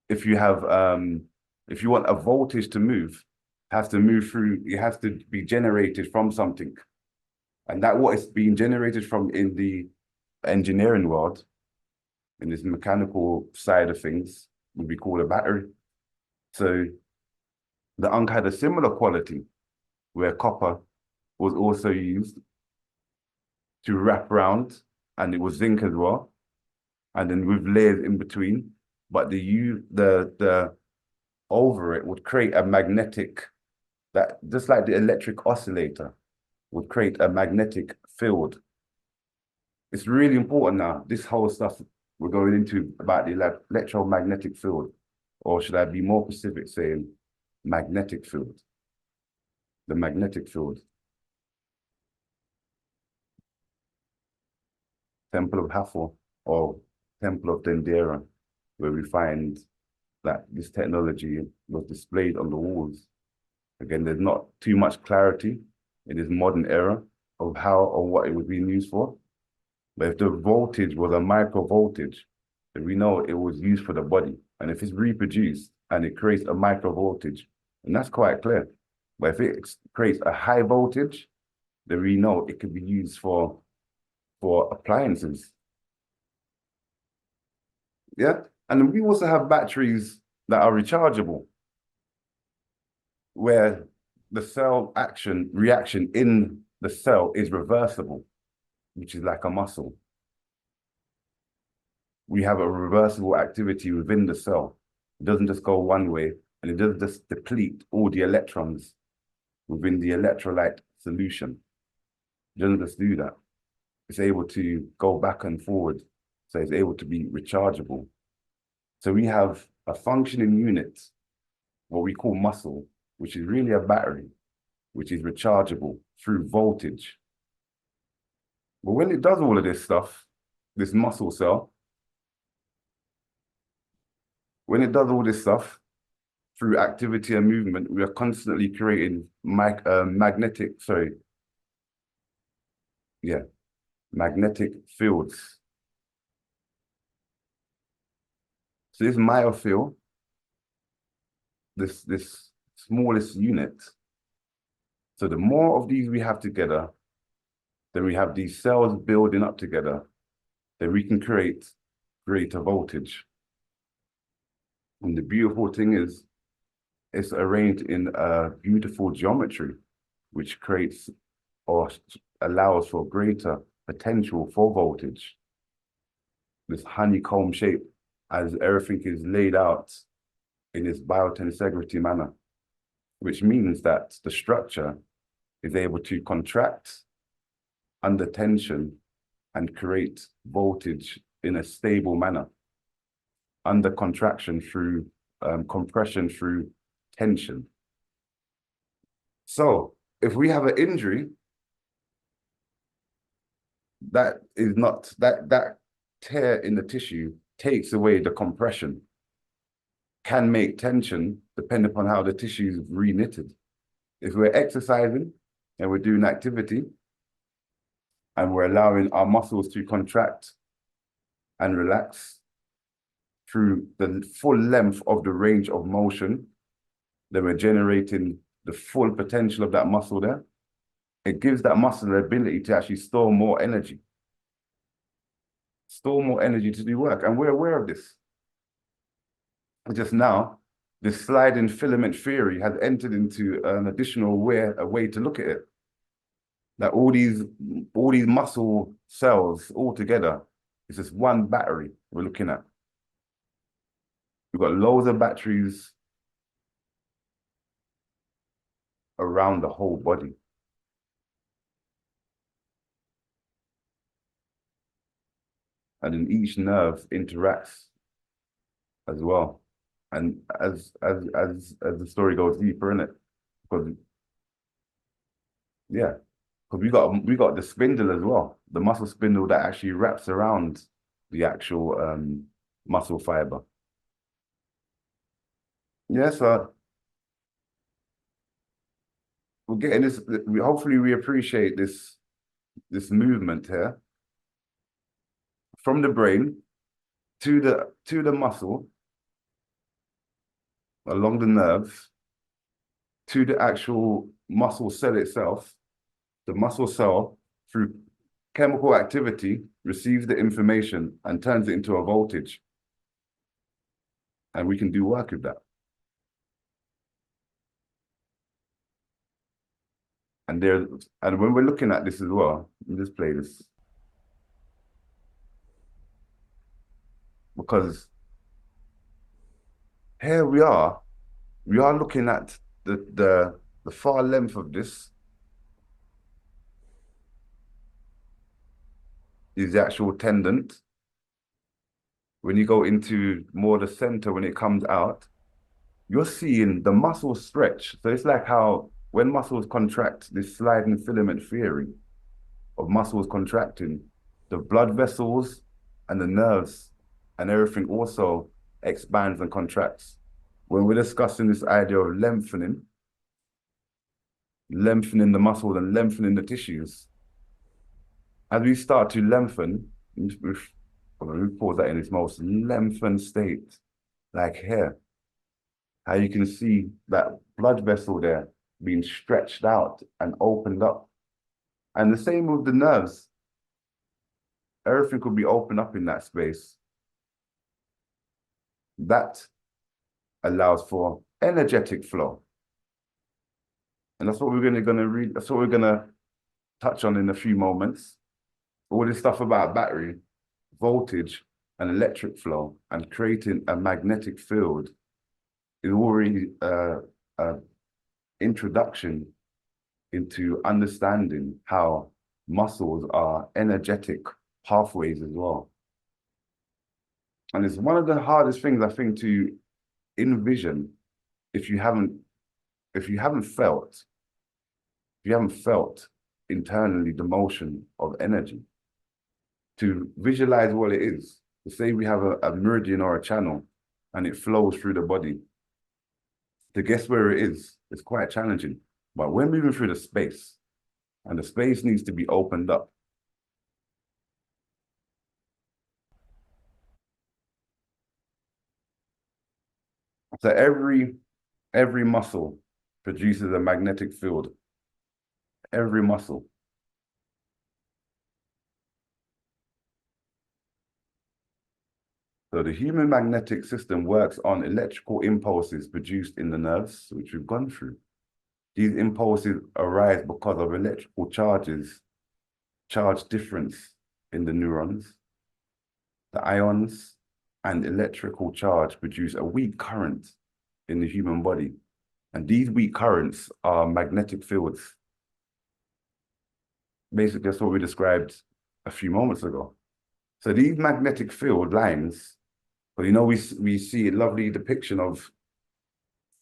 if you want a voltage to move, has to move through, it has to be generated from something. And that what is being generated from in the engineering world, in this mechanical side of things, would be called a battery. So the UNC had a similar quality where copper was also used to wrap around, and it was zinc as well, and then with layers in between. But the over it would create a magnetic, that just like the electric oscillator would create a magnetic field. It's really important now, this whole stuff we're going into about the electromagnetic field, or should I be more specific saying magnetic field? The magnetic field. Temple of Hathor or Temple of Dendera, where we find that this technology was displayed on the walls. Again, there's not too much clarity in this modern era of how or what it was being used for. But if the voltage was a micro voltage, then we know it was used for the body. And if it's reproduced and it creates a micro voltage, and that's quite clear. But if it creates a high voltage, then we know it could be used for appliances. Yeah. And we also have batteries that are rechargeable, where the cell reaction in the cell is reversible, which is like a muscle. We have a reversible activity within the cell. It doesn't just go one way, and it doesn't just deplete all the electrons within the electrolyte solution. It doesn't just do that. It's able to go back and forward, so it's able to be rechargeable. So we have a functioning unit, what we call muscle, which is really a battery, which is rechargeable through voltage. But when it does all of this stuff, this muscle cell, when it does all this stuff through activity and movement, we are constantly creating magnetic fields. So this myofield, this smallest unit. So the more of these we have together, then we have these cells building up together, then we can create greater voltage. And the beautiful thing is, it's arranged in a beautiful geometry, which creates or allows for greater potential for voltage. This honeycomb shape, as everything is laid out in this biotensegrity manner, which means that the structure is able to contract under tension and create voltage in a stable manner, under contraction through compression through tension. So if we have an injury, that tear in the tissue takes away the compression, can make tension depending upon how the tissue is reknitted. If we're exercising and we're doing activity and we're allowing our muscles to contract and relax through the full length of the range of motion, then we're generating the full potential of that muscle there. It gives that muscle the ability to actually store more energy to do work. And we're aware of this. Just now, this sliding filament theory has entered into an additional way to look at it. That all these muscle cells all together is just one battery we're looking at. We've got loads of batteries around the whole body. And then each nerve interacts as well. And as the story goes deeper in it, because we got the spindle as well, the muscle spindle that actually wraps around the actual muscle fiber. Yeah, so we're getting this. Hopefully, we appreciate this movement here from the brain to the muscle, along the nerves, to the actual muscle cell itself. The muscle cell, through chemical activity, receives the information and turns it into a voltage. And we can do work with that. And when we're looking at this as well, let me just play this. Because here we are looking at the far length of this is the actual tendon. When you go into more the center, when it comes out, you're seeing the muscle stretch. So it's like how when muscles contract, this sliding filament theory of muscles contracting, the blood vessels and the nerves and everything also expands and contracts. When we're discussing this idea of lengthening the muscles and lengthening the tissues, as we start to lengthen, we pause that in its most lengthened state, like here, how you can see that blood vessel there being stretched out and opened up. And the same with the nerves. Everything could be opened up in that space. That allows for energetic flow. And that's what we're gonna read. That's what we're gonna touch on in a few moments. All this stuff about battery, voltage, and electric flow, and creating a magnetic field is already an introduction into understanding how muscles are energetic pathways as well. And it's one of the hardest things, I think, to envision if you haven't felt internally the motion of energy. To visualize what it is, to say we have a meridian or a channel and it flows through the body, to guess where it is quite challenging. But we're moving through the space, and the space needs to be opened up. So every muscle produces a magnetic field. Every muscle. So the human magnetic system works on electrical impulses produced in the nerves, which we've gone through. These impulses arise because of electrical charge difference in the neurons. The ions and electrical charge produce a weak current in the human body. And these weak currents are magnetic fields. Basically, that's what we described a few moments ago. So these magnetic field lines, well, you know, we see a lovely depiction of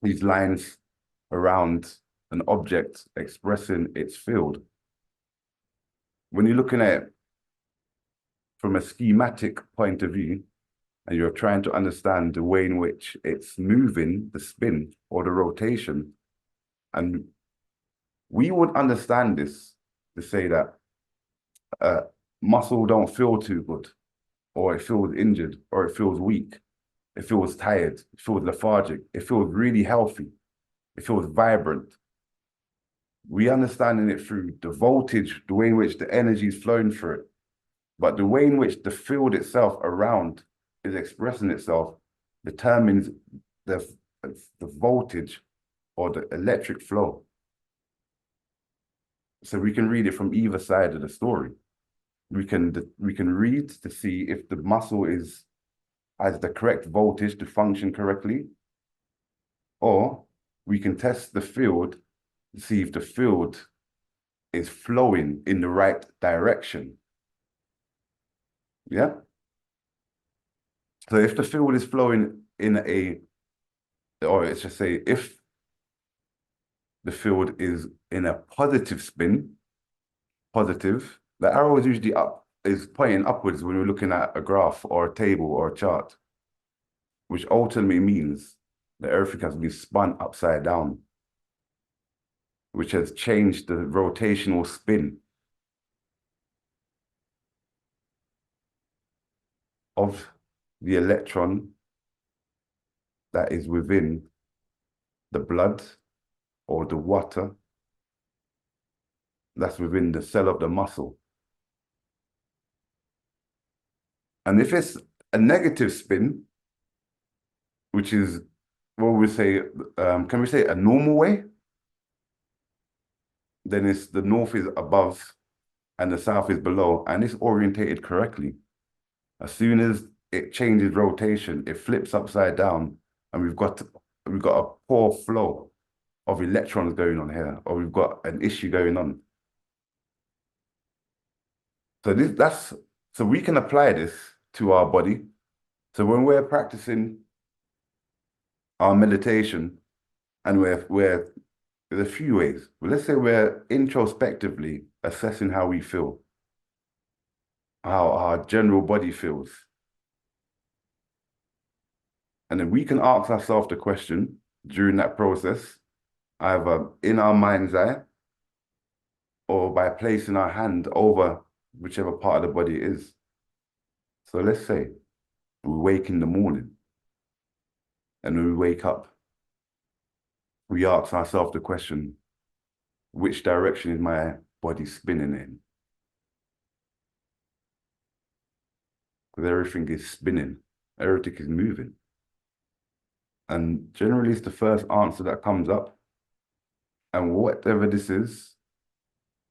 these lines around an object expressing its field. When you're looking at it from a schematic point of view, and you're trying to understand the way in which it's moving, the spin or the rotation, and we would understand this to say that muscle don't feel too good, or it feels injured, or it feels weak, it feels tired, it feels lethargic, it feels really healthy, it feels vibrant. We understanding it through the voltage, the way in which the energy is flowing through it, but the way in which the field itself around is expressing itself determines the voltage or the electric flow. So we can read it from either side of the story. We can read to see if the muscle has the correct voltage to function correctly, or we can test the field to see if the field is flowing in the right direction. Yeah? So if the field is flowing or let's just say if the field is in a positive spin, positive, the arrow is usually up, is pointing upwards when we're looking at a graph or a table or a chart, which ultimately means that everything has been spun upside down, which has changed the rotational spin of the electron that is within the blood or the water that's within the cell of the muscle. And if it's a negative spin, which is what we say, can we say a normal way? Then it's the north is above and the south is below, and it's orientated correctly. As soon as it changes rotation, it flips upside down, and we've got a poor flow of electrons going on here, or we've got an issue going on. So we can apply this to our body. So when we're practicing our meditation, and there's a few ways. Well, let's say we're introspectively assessing how we feel. how our general body feels. And then we can ask ourselves the question during that process, either in our mind's eye or by placing our hand over whichever part of the body it is. So let's say we wake in the morning, and when we wake up, we ask ourselves the question, which direction is my body spinning in? Because everything is spinning, everything is moving. And generally it's the first answer that comes up. And whatever this is,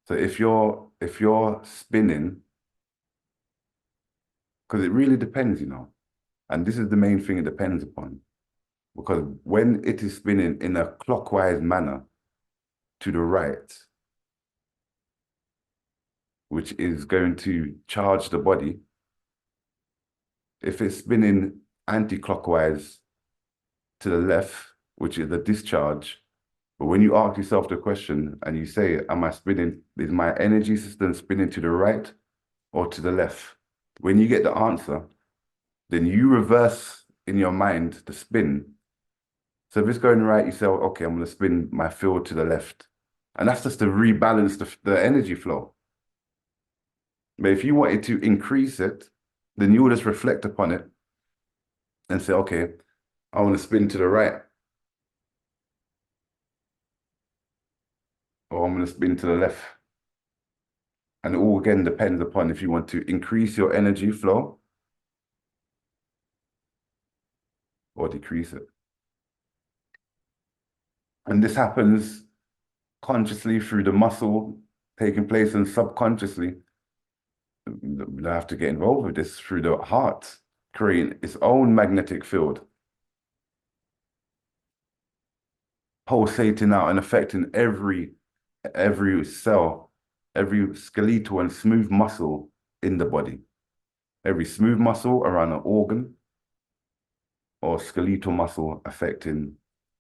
so if you're spinning, because it really depends, you know, and this is the main thing it depends upon. Because when it is spinning in a clockwise manner to the right, which is going to charge the body, if it's spinning anti-clockwise to the left, which is the discharge, but when you ask yourself the question and you say, am I spinning, is my energy system spinning to the right or to the left? When you get the answer, then you reverse in your mind the spin. So if it's going right, you say, okay, I'm going to spin my field to the left. And that's just to rebalance the energy flow. But if you wanted to increase it, then you will just reflect upon it and say, okay, I want to spin to the right. Or I'm going to spin to the left. And it all again depends upon if you want to increase your energy flow or decrease it. And this happens consciously through the muscle taking place and subconsciously. You have to get involved with this through the heart, creating its own magnetic field, pulsating out and affecting every cell, every skeletal and smooth muscle in the body. Every smooth muscle around an organ or skeletal muscle affecting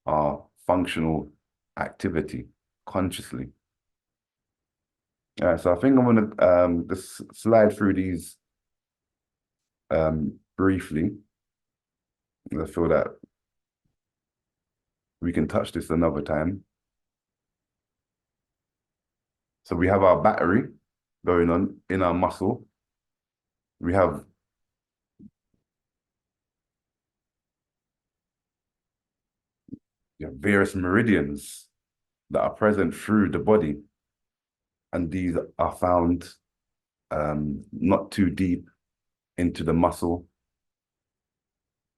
our functional activity consciously. So I think I'm going to just slide through these briefly. I feel that we can touch this another time. So we have our battery going on in our muscle. We have various meridians that are present through the body. And these are found not too deep into the muscle.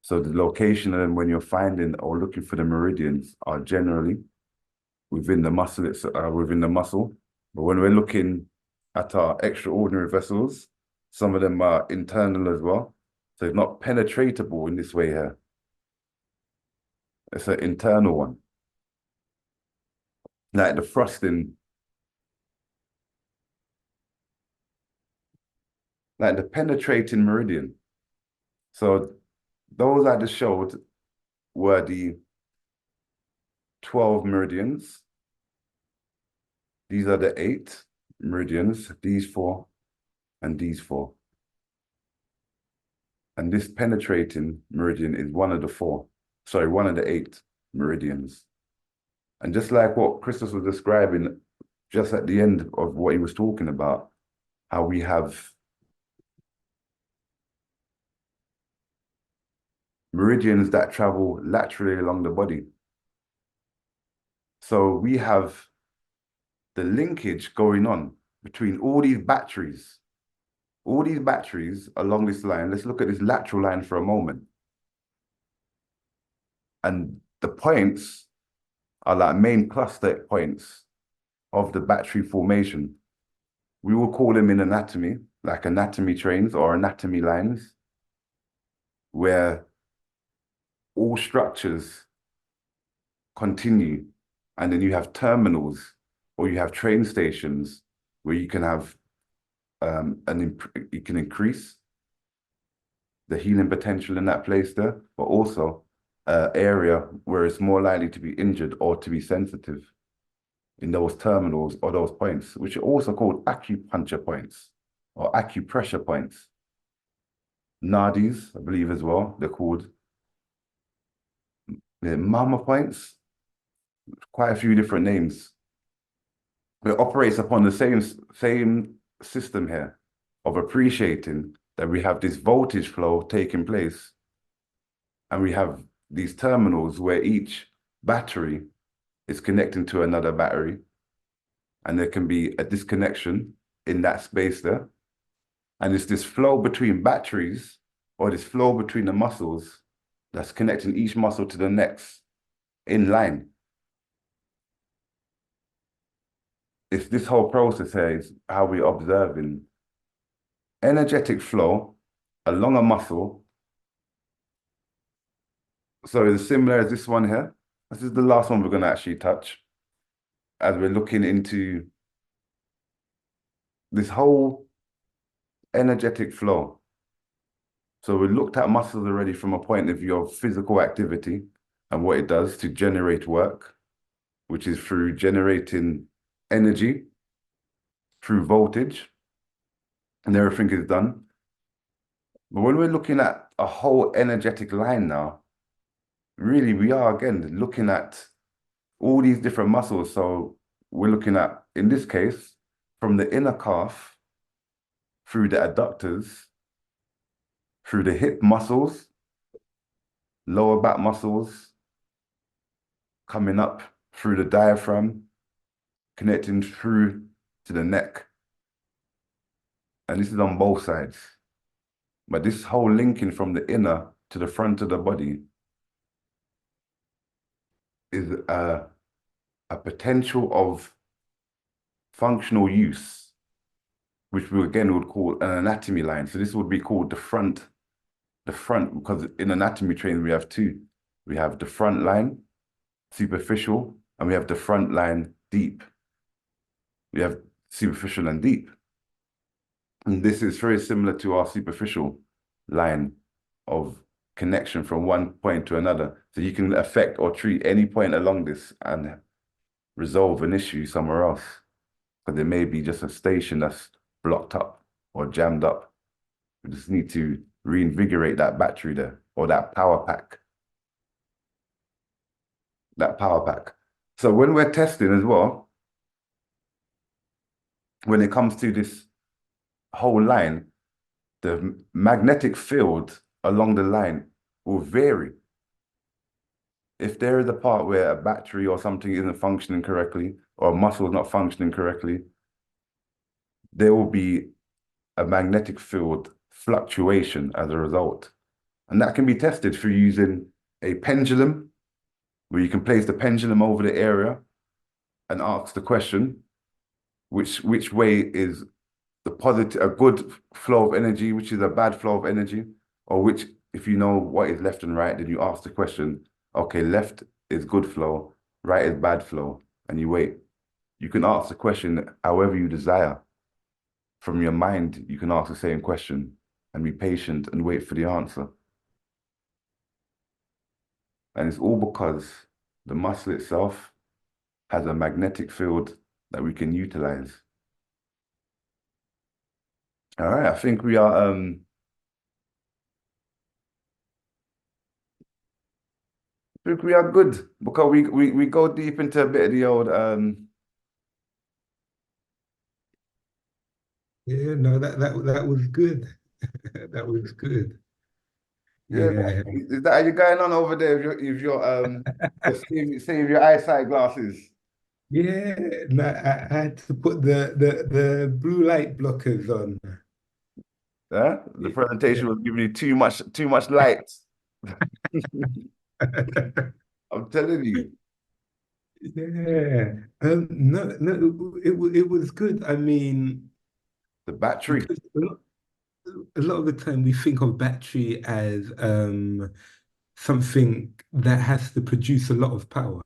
So the location of them when you're finding or looking for the meridians are generally within the muscle, But when we're looking at our extraordinary vessels, some of them are internal as well. So it's not penetratable in this way here. It's an internal one. Like the thrusting, like the penetrating meridian. So those I just showed were the 12 meridians. These are the 8 meridians, these 4 and these 4. And this penetrating meridian is one of the 8 meridians. And just like what Christos was describing just at the end of what he was talking about, how we have meridians that travel laterally along the body. So we have the linkage going on between all these batteries along this line. Let's look at this lateral line for a moment. And the points are like main cluster points of the battery formation. We will call them in anatomy, like anatomy trains or anatomy lines, where all structures continue. And then you have terminals or you have train stations where you can have you can increase the healing potential in that place there, but also an area where it's more likely to be injured or to be sensitive in those terminals or those points, which are also called acupuncture points or acupressure points. Nadis, I believe as well, they're called. Mama points, quite a few different names. It operates upon the same system here of appreciating that we have this voltage flow taking place, and we have these terminals where each battery is connecting to another battery, and there can be a disconnection in that space there. And it's this flow between batteries, or this flow between the muscles, that's connecting each muscle to the next in line. It's this whole process here is how we're observing energetic flow along a muscle. So it's similar as this one here. This is the last one we're going to actually touch as we're looking into this whole energetic flow. So we looked at muscles already from a point of view of physical activity and what it does to generate work, which is through generating energy through voltage, and everything is done. But when we're looking at a whole energetic line now, really we are again looking at all these different muscles. So we're looking at, in this case, from the inner calf through the adductors, through the hip muscles, lower back muscles, coming up through the diaphragm, connecting through to the neck. And this is on both sides. But this whole linking from the inner to the front of the body is a potential of functional use, which we again would call an anatomy line. So this would be called the front, because in anatomy training we have two. We have the front line, superficial, and we have the front line, deep. We have superficial and deep. And this is very similar to our superficial line of connection from one point to another. So you can affect or treat any point along this and resolve an issue somewhere else. But there may be just a station that's blocked up or jammed up. We just need to reinvigorate that battery there, or that power pack. That power pack. So when we're testing as well, when it comes to this whole line, the magnetic field along the line will vary. If there is a part where a battery or something isn't functioning correctly, or a muscle is not functioning correctly, there will be a magnetic field fluctuation as a result. And that can be tested through using a pendulum, where you can place the pendulum over the area and ask the question, which way is the positive, a good flow of energy, which is a bad flow of energy, or which, if you know what is left and right, then you ask the question, okay, left is good flow, right is bad flow, and you wait. You can ask the question however you desire. From your mind, you can ask the same question and be patient and wait for the answer. And it's all because the muscle itself has a magnetic field that we can utilize. All right, I think we are good, because we go deep into a bit of the old Yeah, no, that was good. That was good. yeah. Yeah. Is that how you're going on over there if you're save your eyesight glasses? Yeah, no, I had to put the blue light blockers on. Yeah? The presentation was giving you too much light. I'm telling you. Yeah. No, it was good. I mean, The battery. because a lot of the time we think of battery as something that has to produce a lot of power.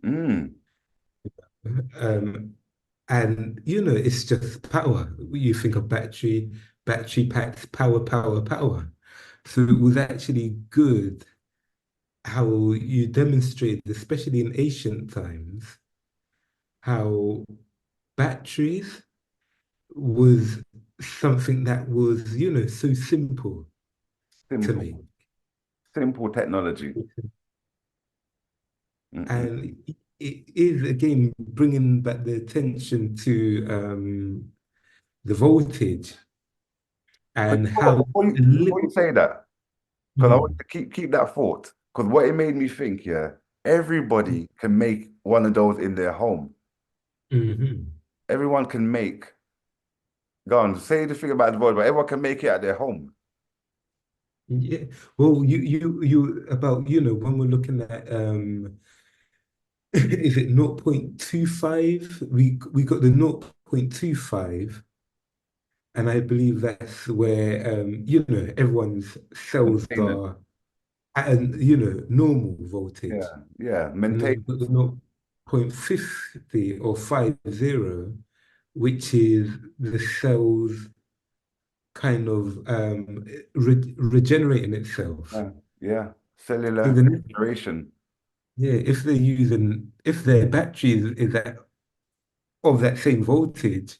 Mm. Um, and it's just power. You think of battery packs, power, power, power. So it was actually good how you demonstrated, especially in ancient times, how batteries was something that was, so simple to Simple, make. simple technology. Mm-mm. And it is, again, bringing back the attention to the voltage and how Before you say that, because I want Mhm, to keep that thought. Because what it made me think, yeah, everybody can make one of those in their home. mhm. Everyone can make. Go on, say the thing about the void, but everyone can make it at their home. Yeah. Well, you about, when we're looking at is it 0.25? We got the 0.25, and I believe that's where everyone's cells Maintenance. are at normal voltage. Yeah, yeah. And then Maintain. we've got the 0.50 or 50, which is the cells kind of regenerating itself. Yeah, yeah. So Cellular then, regeneration. yeah, if their battery is of that same voltage,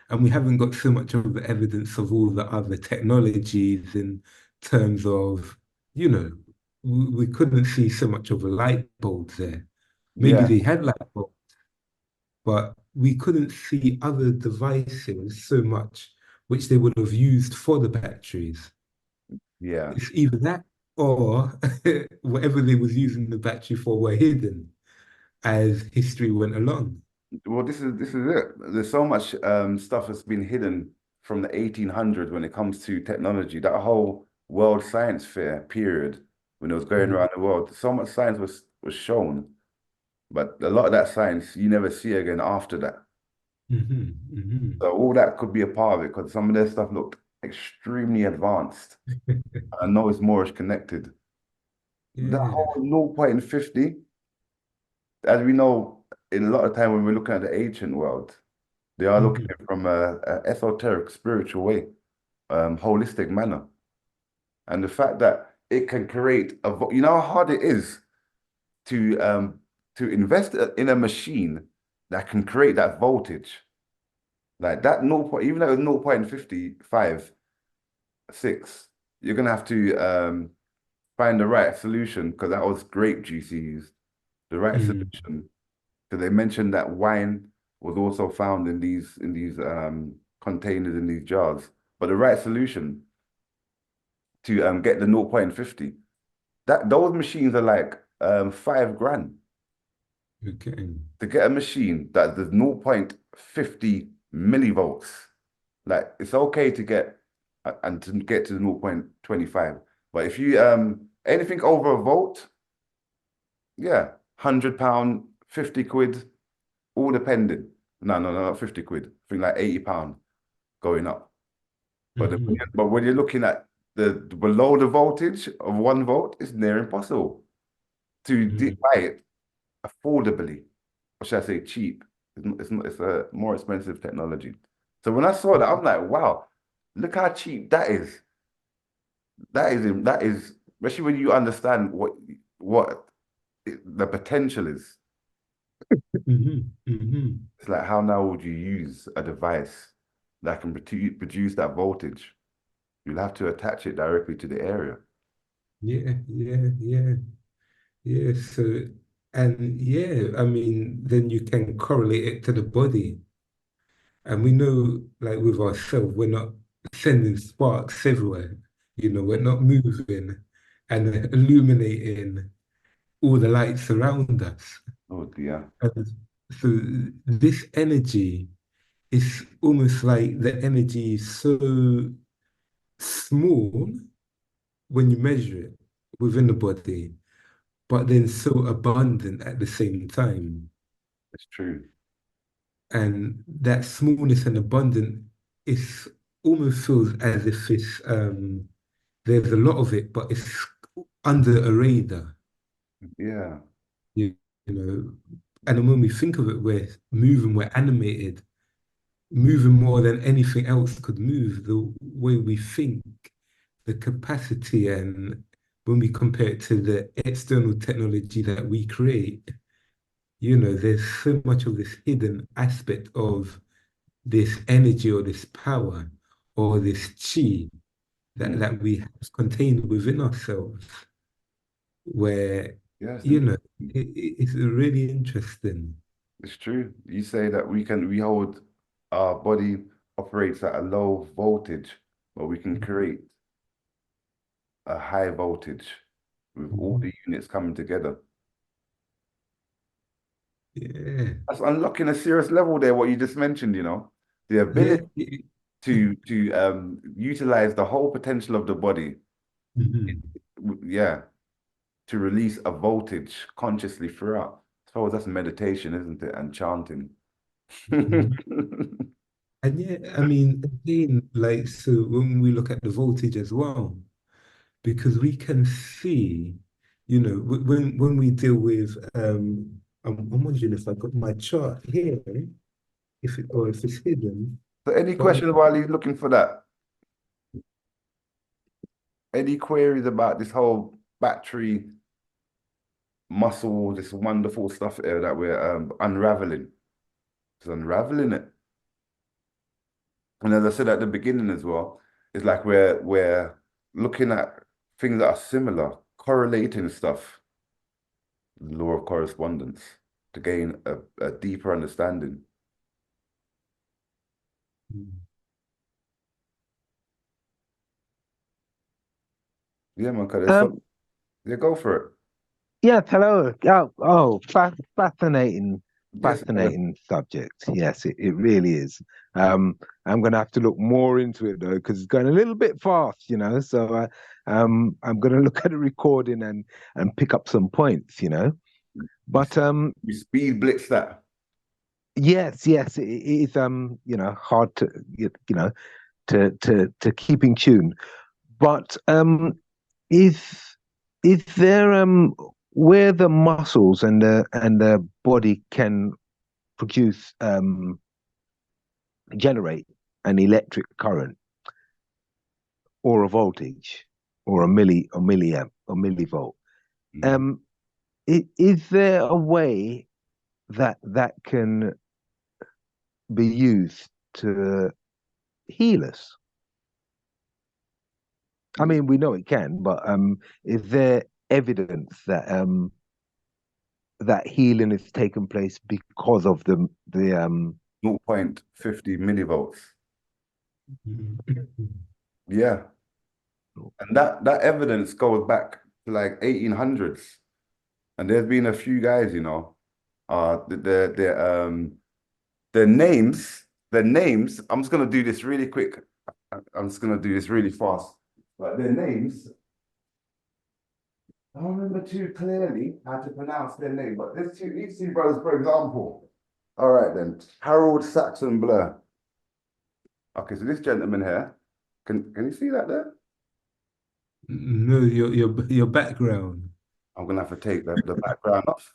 and we haven't got so much of the evidence of all the other technologies in terms of, you know, we couldn't see so much of a light bulbs there. Maybe Yeah, they had light bulbs, but we couldn't see other devices so much which they would have used for the batteries. yeah. It's either that or whatever they was using the battery for were hidden as history went along. Well, this is it. There's so much stuff that's been hidden from the 1800s when it comes to technology. That whole World Science Fair period when it was going Mhm, around the world, so much science was shown, but a lot of that science you never see again after that. mhm, mhm. So all that could be a part of it because some of their stuff looked extremely advanced. I know it's more connected. That Yeah. whole 0.50, as we know, in a lot of time when we're looking at the ancient world, they are looking Mhm, at it from a esoteric, spiritual way, holistic manner. And the fact that it can create you know how hard it is to um to invest in a machine that can create that voltage, like that 0. Even though it's 0.556, you're gonna have to find the right solution because that was grape juice you used, the right mhm, solution. Because they mentioned that wine was also found in these containers in these jars, but the right solution to get the 0.50. That those machines are like 5 grand okay. to get a machine that does 0.50 millivolts. Like it's okay to get and to get to the 0.25. But if you anything over a volt, yeah, £100, 50 quid, all depending. No, not 50 quid. I think like £80 going up. Mhm, But when you're looking at the below the voltage of 1 volt, it's near impossible to mhm, buy it affordably, or should I say cheap? It's a more expensive technology. So when I saw that, I'm like, wow, look how cheap that is. That is, especially when you understand what the potential is. mhm, mhm. It's like how now would you use a device that can produce that voltage? You'll have to attach it directly to the area. Yeah, yeah, yeah, yeah. So, and yeah, I mean, then you can correlate it to the body. And we know, like with ourselves, we're not sending sparks everywhere. We're not moving and illuminating all the lights around us. Oh dear. And so this energy is almost like the energy is so small when you measure it within the body, but then so abundant at the same time. It's true. And that smallness and abundant is almost feels as if there's a lot of it, but it's under a radar, Yeah. you know. And then when we think of it, we're moving, we're animated, moving more than anything else could move, the way we think, the capacity, and when we compare it to the external technology that we create, there's so much of this hidden aspect of this energy or this power or this chi Mm. that we have contained within ourselves, where, Yeah, it's you know, interesting. it's really interesting. It's true. You say that we hold our body operates at a low voltage, but we can create a high voltage with all Mhm. the units coming together. Yeah. That's unlocking a serious level there, what you just mentioned, you know. The Yeah. ability to utilize the whole potential of the body, Mhm. yeah, to release a voltage consciously throughout. I suppose that's meditation, isn't it? And chanting. Mhm. And yeah, I mean, again, like, so when we look at the voltage as well, because we can see, you know, when we deal with, I'm wondering if I got my chart here, if it, or if it's hidden, So any but questions while he's looking for that? Any queries about this whole battery muscle, this wonderful stuff here that we're unraveling? It's unraveling it. And as I said at the beginning as well, it's like we're looking at things that are similar, correlating stuff, the law of correspondence, to gain a deeper understanding. Yeah, man, 'cause there's so Um, yeah, go for it. yes, hello. Fascinating, Yes, Alan. fascinating subject. Yes, it really is. I'm going to have to look more into it though, because it's going a little bit fast, you know. So I'm going to look at the recording and pick up some points, you know. You, But you speed blitz that. yes, it is you know, hard to you know to keep in tune. But is is there where the muscles and the body can produce generate an electric current or a voltage or a milliamp or millivolt? Mhm. Um, is there a way that can be used to heal us? I mean, we know it can, but is there evidence that healing has taken place because of the 0.50 millivolts. Mhm. Yeah. And that evidence goes back to like 1800s. And there's been a few guys, you know, their names, I'm just gonna do this really quick. I'm just gonna do this really fast. But their names, I don't remember too clearly how to pronounce their name, but these two brothers, for example. All right then, Harold Saxon Blur. Okay, so this gentleman here, can you see that there? No, your background. I'm gonna have to take the background off.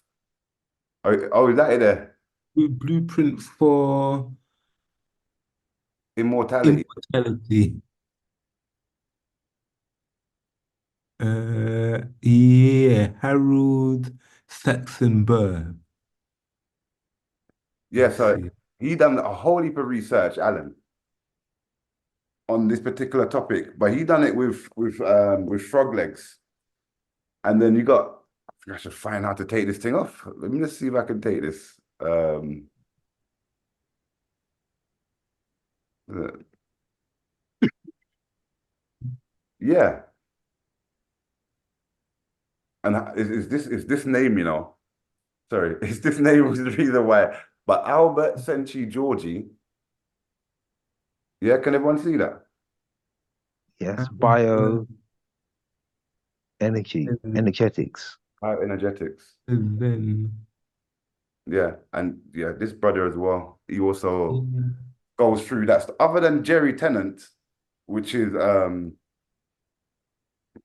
Oh, is that it there? Blueprint for Immortality. immortality. Yeah, Harold Saxon Burr. Yeah, Let's so see. he done a whole heap of research, Alan, on this particular topic, but he done it with frog legs. And then you got, I think I should find how to take this thing off. Let me just see if I can take this. Uh, yeah. And is this name, you know? Sorry, is this name was the reason why. But Albert Senchi Georgie, yeah, can everyone see that? yes Uh, and energetics. Bioenergetics. then Yeah, and yeah, this brother as well. He also yeah. goes through that stuff. Other than Jerry Tennant, which is the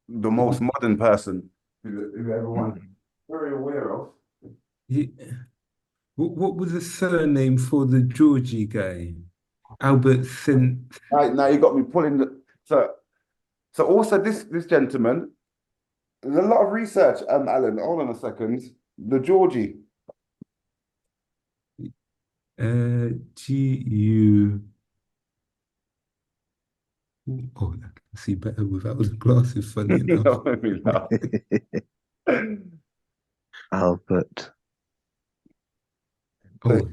most modern person who everyone's very aware of. Yeah. What was the surname for the Georgie guy? Albert Sen. Right now, you got me pulling the so also this gentleman. There's a lot of research. Alan, hold on a second. The Georgie. G U Oh, I can see better without the glasses, funny You enough. know what I mean? No. Albert. So, Oh,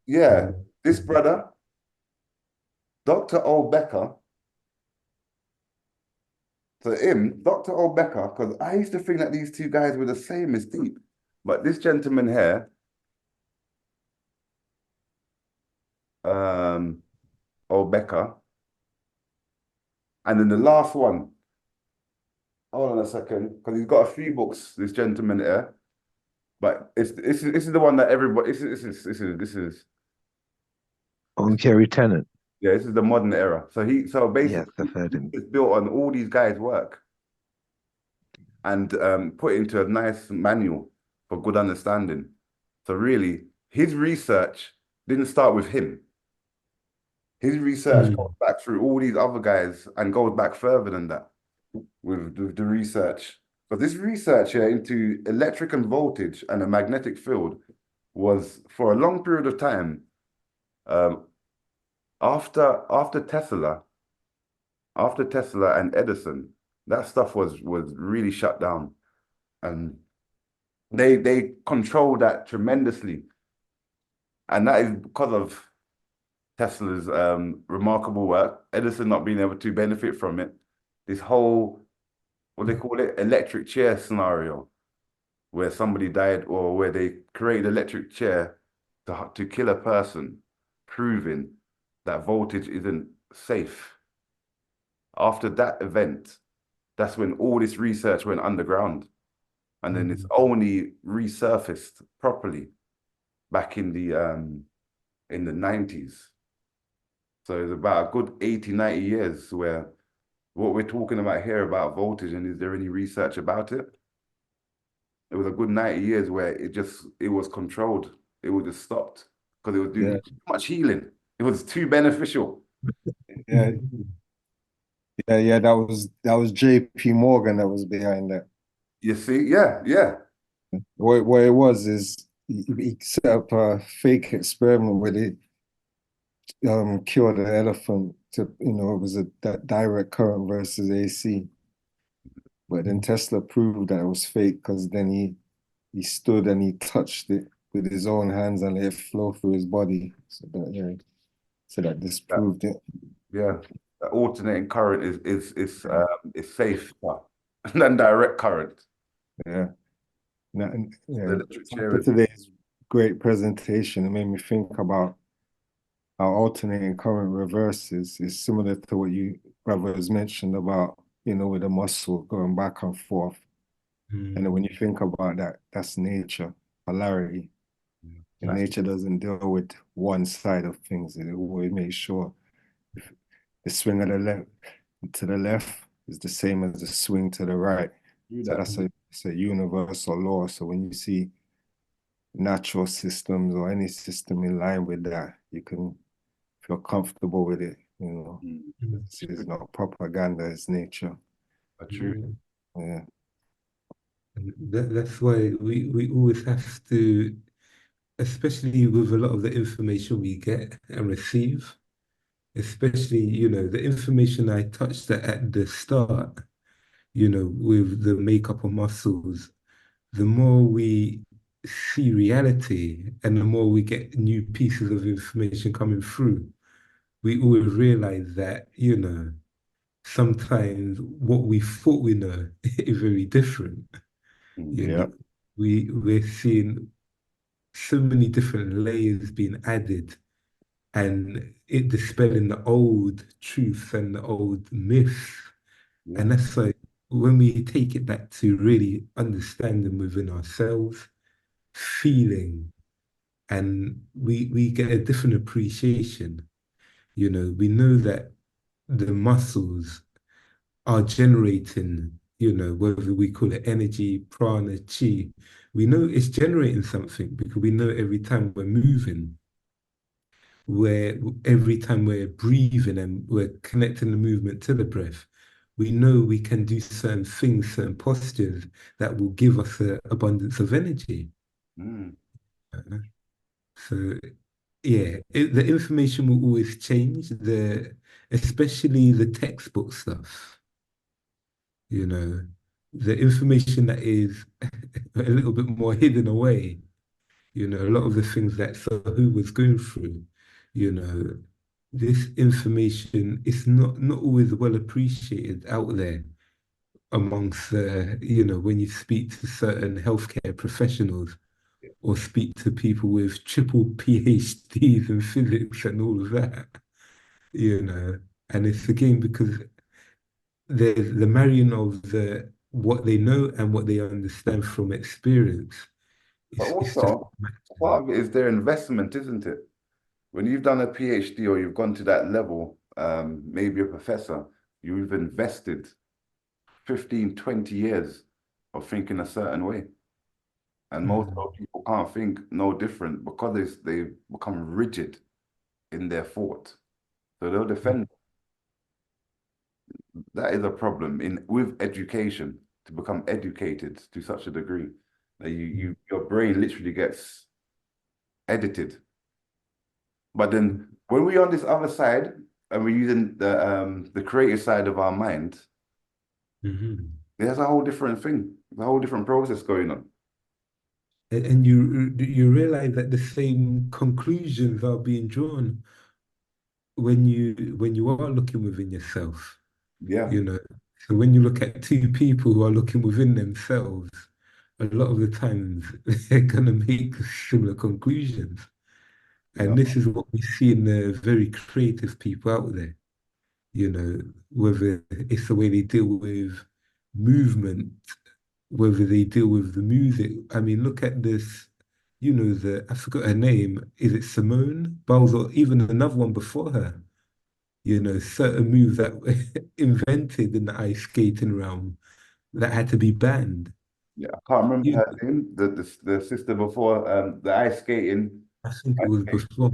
yeah, this brother, Dr. O. Becker, so him, Dr. O. Becker, because I used to think that these two guys were the same as Deep. But this gentleman here, O. Becker, and then the last one, hold on a second, because he's got a few books, this gentleman here. But this is the one that everybody this is Oh, Jerry Tennant. yeah, this is the modern era. So Yes, basically I've heard him. it's built on all these guys' work and put into a nice manual for good understanding. So really, his research didn't start with him. His research goes back through all these other guys and goes back further than that with the research. But this research here into electric and voltage and a magnetic field was for a long period of time um, after Tesla and Edison, that stuff was really shut down, and they controlled that tremendously, and that is because of Tesla's remarkable work, Edison not being able to benefit from it. This whole, what they call it, electric chair scenario, where somebody died or where they created electric chair to kill a person, proving that voltage isn't safe. After that event, that's when all this research went underground. And then it's only resurfaced properly back in the 90s. So it's about a good 80, 90 years where what we're talking about here about voltage, and is there any research about it? It was a good 90 years where it was controlled. It was just stopped because it was doing too much healing. It was too beneficial. Yeah, yeah. That was J.P. Morgan that was behind that. You see? Yeah, yeah. What it was is he set up a fake experiment where they cured an elephant to, it was that direct current versus AC. But then Tesla proved that it was fake because then he stood and he touched it with his own hands and let it flow through his body. So that disproved it. Yeah. The alternating current is safer than direct current. Yeah. The electric chair After is today's great presentation, it made me think about how alternating current reverses is similar to what you brothers mentioned about, with the muscle going back and forth. And then when you think about that, that's nature, polarity. And nature doesn't deal with one side of things. It always makes sure the swing of the left to the left is the same as the swing to the right. So it's a universal law. So when you see natural systems or any system in line with that, you can feel comfortable with it. It's not propaganda, it's nature. true. Yeah. That's why we always have to, especially with a lot of the information we get and receive, especially, the information I touched at the start, with the makeup of muscles, the more we see reality and the more we get new pieces of information coming through, we always realize that, sometimes what we thought we know is very different. Yeah. We're seeing so many different layers being added and it dispelling the old truth and the old myths. And that's like when we take it back to really understanding within ourselves, feeling, and we get a different appreciation. We know that the muscles are generating, whether we call it energy, prana, chi, we know it's generating something because we know every time we're moving, every time we're breathing and we're connecting the movement to the breath, we know we can do certain things, certain postures that will give us an abundance of energy. So, yeah, the information will always change. especially the textbook stuff, you know, the information that is a little bit more hidden away, a lot of the things that Sahu was going through, you know, this information is not always well appreciated out there amongst when you speak to certain healthcare professionals or speak to people with triple PhDs in physics and all of that, you know. And it's again because there's the marrying of the what they know and what they understand from experience. But It's just also, part of it is their investment, isn't it? When you've done a PhD or you've gone to that level, maybe a professor, you've invested 15, 20 years of thinking a certain way. And most of people can't think no different because they become rigid in their thought. So they'll defend. That is a problem with education, to become educated to such a degree that your brain literally gets edited. But then when we're on this other side and we're using the creative side of our mind, there's a whole different thing, a whole different process going on. And you realize that the same conclusions are being drawn when you are looking within yourself. Yeah. So when you look at two people who are looking within themselves, a lot of the times they're gonna make similar conclusions. And this is what we see in the very creative people out there, whether it's the way they deal with movement, whether they deal with the music. I mean, look at this, I forgot her name. Is it Simone Biles or even another one before her? Certain moves that were invented in the ice skating realm that had to be banned. Yeah, I can't remember her name. The sister before the ice skating. I think it was before.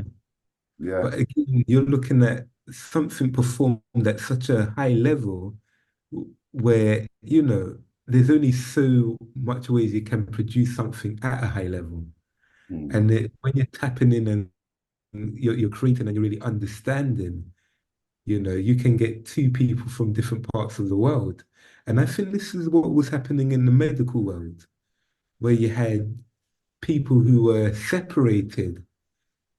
Yeah. But again, you're looking at something performed at such a high level where, there's only so much ways you can produce something at a high level. And when you're tapping in and you're creating and you're really understanding, you can get two people from different parts of the world. And I think this is what was happening in the medical world, where you had people who were separated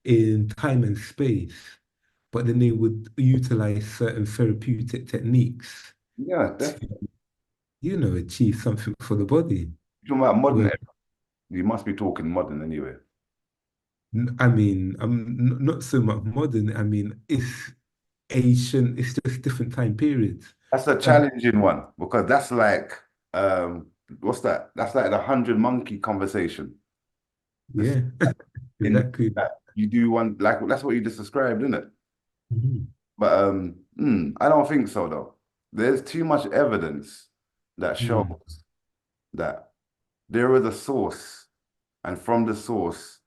in time and space, but then they would utilize certain therapeutic techniques Yeah, to, definitely. achieve something for the body. You're talking about modern Where, era. You must be talking modern anyway. I mean, I'm not so much modern. I mean, it's ancient. It's just different time periods. That's a challenging one because that's like what's that? That's like the 100 monkey conversation. Yeah, In exactly. that you do one like that's what you just described, isn't it? Mhm. But I don't think so though. There's too much evidence that shows that there is a source, and from the source,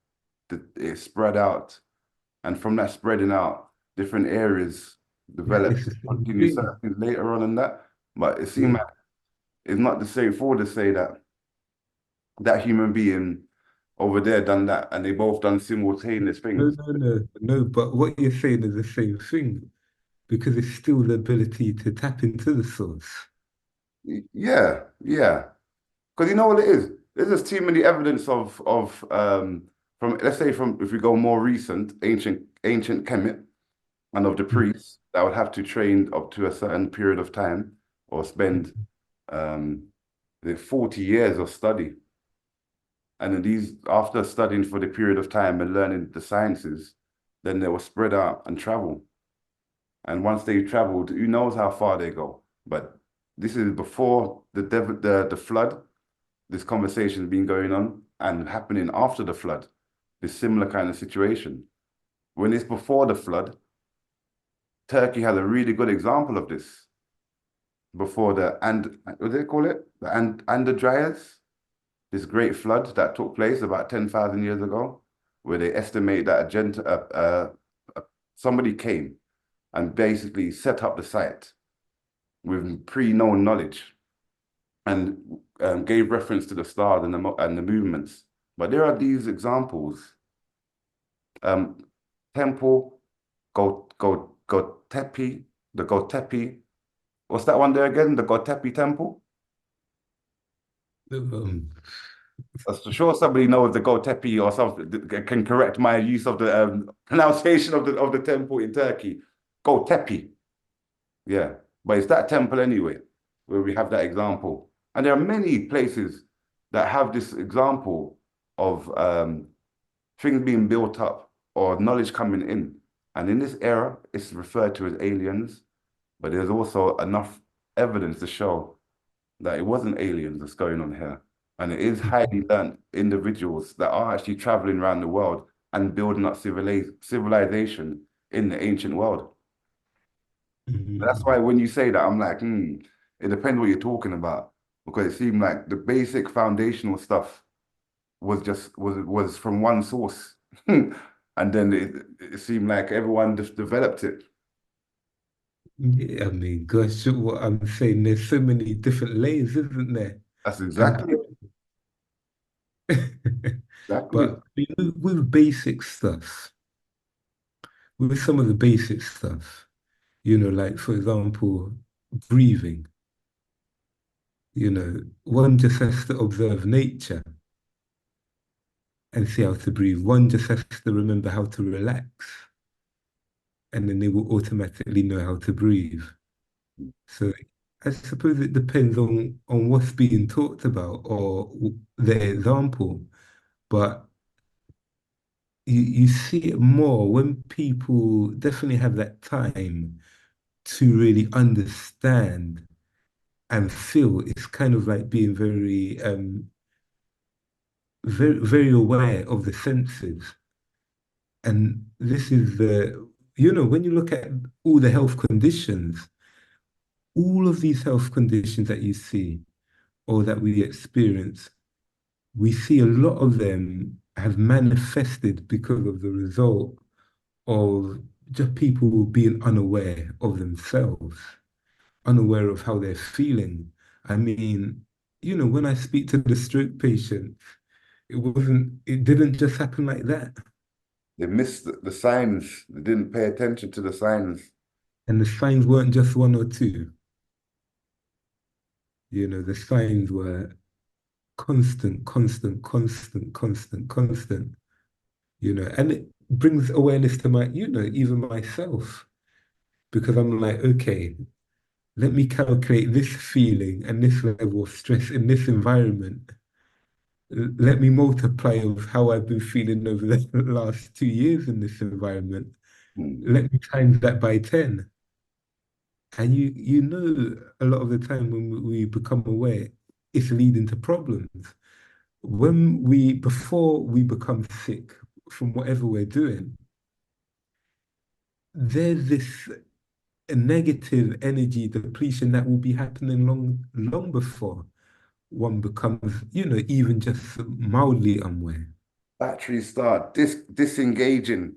it spread out, and from that spreading out, different areas Yeah, developed, it's the same continue thing. certain things later on in that. But it seems Yeah. like it's not the straightforward to say that that human being over there done that, and they both done simultaneous No, things. no, no, no. But what you're saying is the same thing because it's still the ability to tap into the source. Yeah, yeah. Because you know what it is? There's just too many evidence of from let's say from if we go more recent, ancient Kemet and of the priests that would have to train up to a certain period of time or spend um the 40 years of study. And then these after studying for the period of time and learning the sciences, then they will spread out and travel. And once they've traveled, who knows how far they go. But this is before the flood. This conversation has been going on and happening after the flood, this similar kind of situation. When it's before the flood, Turkey has a really good example of this. Before what do they call it? The Dryas, this great flood that took place about 10,000 years ago, where they estimate that somebody came and basically set up the site with pre-known knowledge and gave reference to the stars and the movements. But there are these examples. Temple Go Tepe the Gotepi. What's that one there again? The Gotepi temple? Um, I'm sure somebody knows the Gotepi or something can correct my use of the pronunciation of the temple in Turkey. Gotepi. Yeah. But it's that temple anyway, where we have that example. And there are many places that have this example of things being built up or knowledge coming in. And in this era, it's referred to as aliens, but there's also enough evidence to show that it wasn't aliens that's going on here. And it is highly learned individuals that are actually traveling around the world and building up civilization in the ancient world. That's why when you say that, I'm like, it depends what you're talking about. Because it seemed like the basic foundational stuff was from one source. And then it seemed like everyone just developed it. yeah, I mean, gosh, what I'm saying, there's so many different layers, isn't there? That's And exactly exactly. but I mean, with basic stuff, with some of the basic stuff, like for example, breathing, one just has to observe nature and see how to breathe. One just has to remember how to relax, and then they will automatically know how to breathe. So I suppose it depends on what's being talked about or the example, but you see it more when people definitely have that time to really understand and feel. It's kind of like being very aware of the senses. And this is when you look at all the health conditions, all of these health conditions that you see or that we experience, we see a lot of them have manifested because of the result of just people being unaware of themselves, unaware of how they're feeling. I mean, when I speak to the stroke patients, it didn't just happen like that. They missed the signs. They didn't pay attention to the signs. And the signs weren't just one or two. The signs were constant, constant, constant, constant, constant, and it brings awareness to even myself, because I'm like, okay, let me calculate this feeling and this level of stress in this environment. Let me multiply of how I've been feeling over the last 2 years in this environment. Let me times that by 10. And a lot of the time when we become aware, it's leading to problems. Before we become sick from whatever we're doing, there's this negative energy depletion that will be happening long before one becomes, even just mildly unaware. Batteries start disengaging.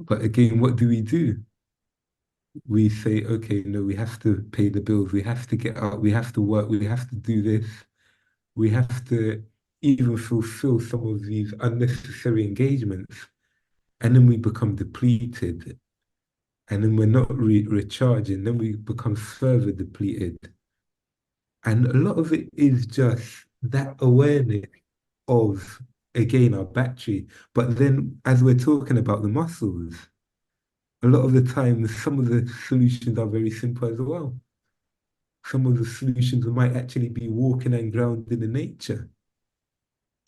But again, what do? We say, okay, no, we have to pay the bills, we have to get out, we have to work, we have to do this, we have to even fulfill some of these unnecessary engagements. And then we become depleted. And then we're not recharging, then we become further depleted. And a lot of it is just that awareness of, again, our battery. But then as we're talking about the muscles, a lot of the time, some of the solutions are very simple as well. Some of the solutions might actually be walking and grounding in nature,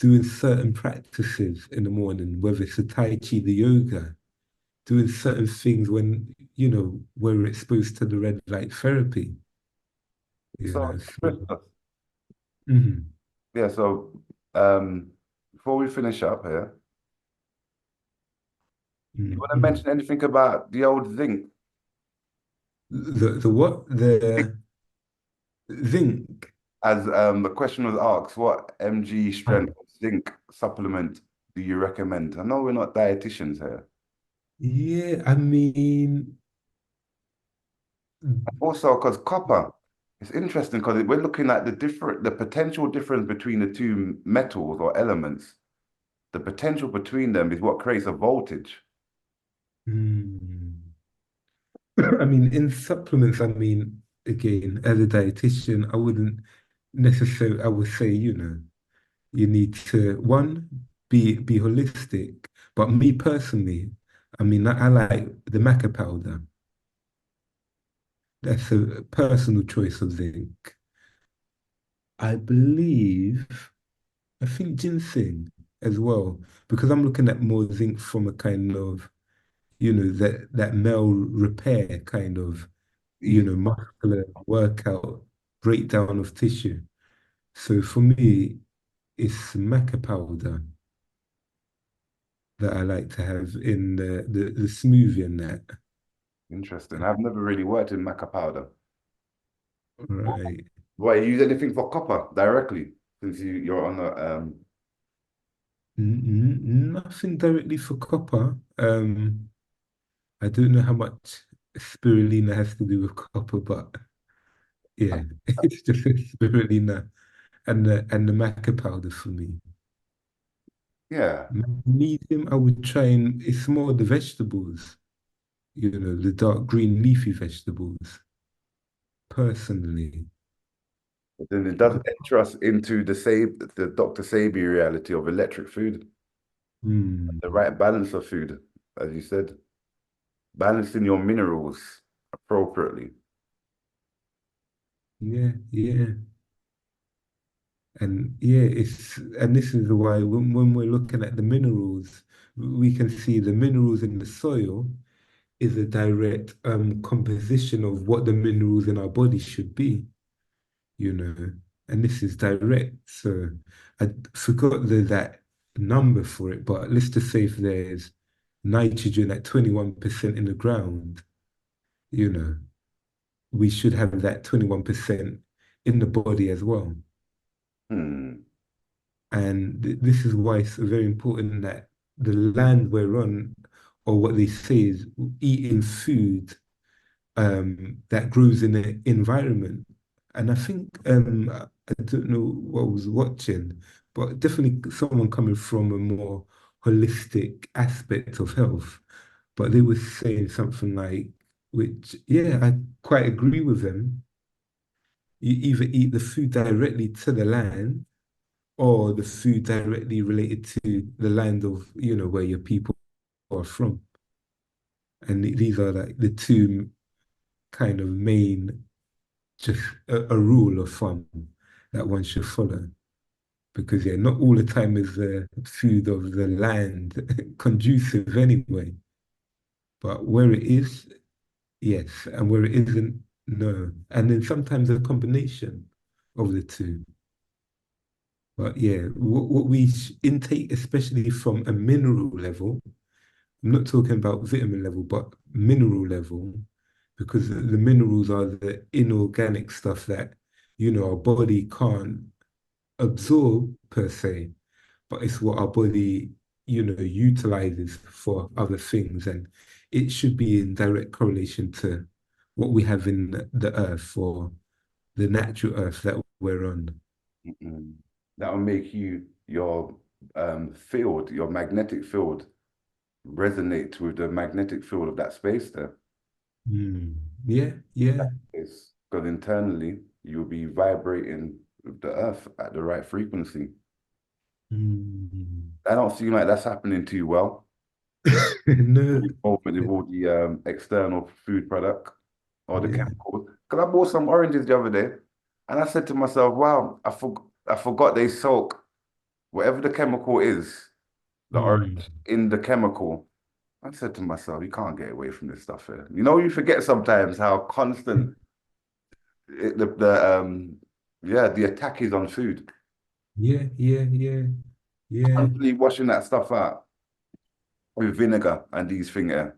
doing certain practices in the morning, whether it's the Tai Chi, the yoga, doing certain things when, we're exposed to the red light therapy. So, Christoph, Mhm. yeah, so before we finish up here, you want to mention anything about the old zinc? The what? The zinc. As the question was asked, what mg strength zinc supplement do you recommend? I know we're not dietitians here. Yeah, I mean, Also, because copper, it's interesting because we're looking at the potential difference between the two metals or elements. The potential between them is what creates a voltage. mm, I mean, in supplements, I mean, again, as a dietitian, I wouldn't necessarily, I would say, you need to, one, be holistic. But me personally, I mean, I like the maca powder. That's a personal choice of zinc. I believe, I think ginseng as well, because I'm looking at more zinc from a kind of, that male repair kind of, Yeah. muscular workout, breakdown of tissue. So for me, it's maca powder that I like to have in the smoothie and that. Interesting. I've never really worked in maca powder. Right. Why, you use anything for copper directly since you're on a Nothing directly for copper. I don't know how much spirulina has to do with copper, but yeah, it's just spirulina and the maca powder for me. yeah. Medium, I would try and it's more the vegetables, the dark green leafy vegetables, personally. But then it does enter us into the Dr. Sabi reality of electric food, Hmm. the right balance of food, as you said, balancing your minerals appropriately. Yeah, yeah. And yeah, and this is why when we're looking at the minerals, we can see the minerals in the soil is a direct composition of what the minerals in our body should be, you know, and this is direct. So I forgot that number for it, but let's just say if there's nitrogen at 21% in the ground, you know, we should have that 21% in the body as well. Hmm. And this is why it's very important that the land we're on, or what they say is eating food that grows in the environment. And I think I don't know what I was watching, but definitely someone coming from a more holistic aspect of health. But they were saying something like, which, yeah, I quite agree with them. You either eat the food directly to the land or the food directly related to the land of, where your people are from. And these are like the two kind of main, just a rule of thumb that one should follow. Because yeah, not all the time is the food of the land conducive anyway. But where it is, yes, and where it isn't, no. And then sometimes a combination of the two. But yeah, what we intake, especially from a mineral level, I'm not talking about vitamin level, but mineral level, because the minerals are the inorganic stuff that, our body can't absorb per se, but it's what our body, utilizes for other things. And it should be in direct correlation to what we have in the earth or the natural earth that we're on. Mm-mm. That will make your field, your magnetic field, resonate with the magnetic field of that space there. Mm. Yeah, yeah. It's because internally you'll be vibrating with the earth at the right frequency. Mm. I don't seem like that's happening too well. No. Involvement with all the external food product or the Yeah. chemicals. Because I bought some oranges the other day, and I said to myself, "Wow, I forgot they soak whatever the chemical is, the Mm. orange in the chemical." I said to myself, "You can't get away from this stuff here." You forget sometimes how constant the attack is on food. Yeah, yeah, yeah, yeah, Constantly washing that stuff out with vinegar and these things here.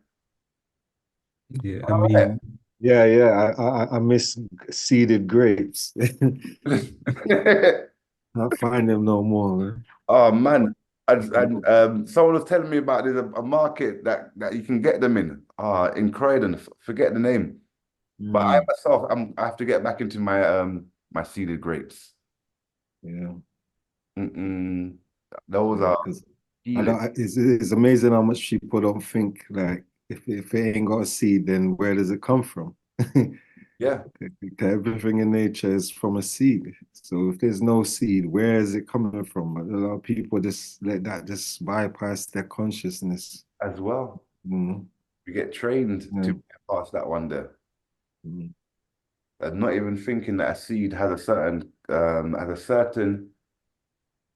yeah. I All right. mean, Yeah, yeah. I miss seeded grapes. Not find them no more, man. Oh man, and someone was telling me about there's a market that you can get them in Croydon. Forget the name, but I Mm, myself I have to get back into my seeded grapes. yeah, Mm-mm. Those yeah. are Because healing. it's amazing how much people don't think like if it ain't got a seed, then where does it come from? Yeah, Everything in nature is from a seed. So if there's no seed, where is it coming from? A lot of people just let that just bypass their consciousness. as well. Mm, We get trained yeah. to get past that one there. Mm. And not even thinking that a seed has a certain,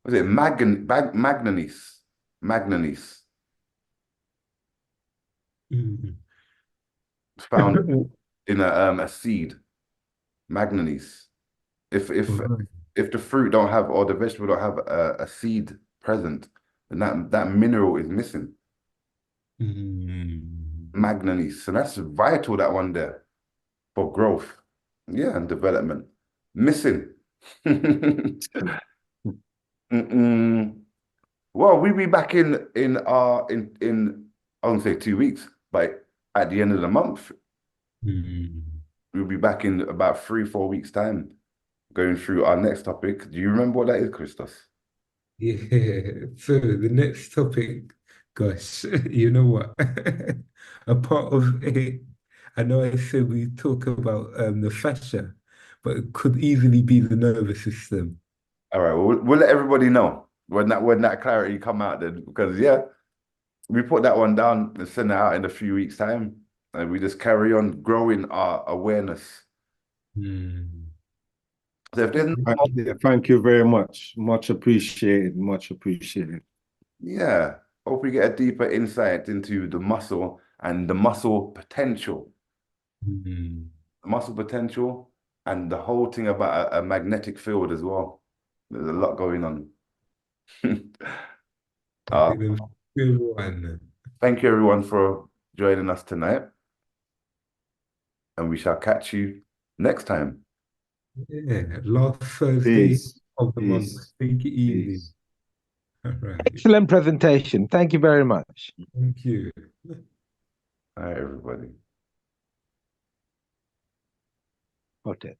was it manganese? Manganese Mm. found in a seed, manganese. If if Right. if the fruit don't have or the vegetable don't have a seed present, then that mineral is missing. Mm. Manganese. So that's vital, that one there, for growth. Yeah, and development. Missing. Mm-mm. Well, we'll be back in I won't say 2 weeks, but at the end of the month, Mm. we'll be back in about 3-4 weeks' time, going through our next topic. Do you remember what that is, Christos? Yeah. So the next topic, gosh, you know what? A part of it, I know I said we talk about the fascia, but it could easily be the nervous system. All right, well, we'll let everybody know when that clarity come out then, because yeah, we put that one down and send it out in a few weeks' time, and we just carry on growing our awareness. Mm. So if there's no more, Yeah, thank you very much. Much appreciated. Much appreciated. yeah, hope we get a deeper insight into the muscle and the muscle potential. Mm. Muscle potential and the whole thing about a magnetic field as well. There's a lot going on. I Uh, think the good one. thank you everyone for joining us tonight, and we shall catch you next time. Yeah, last Thursday Peace. of the month. Peace. Take it easy. Peace. All right. Excellent presentation. Thank you very much. Thank you. All right, everybody. Okay.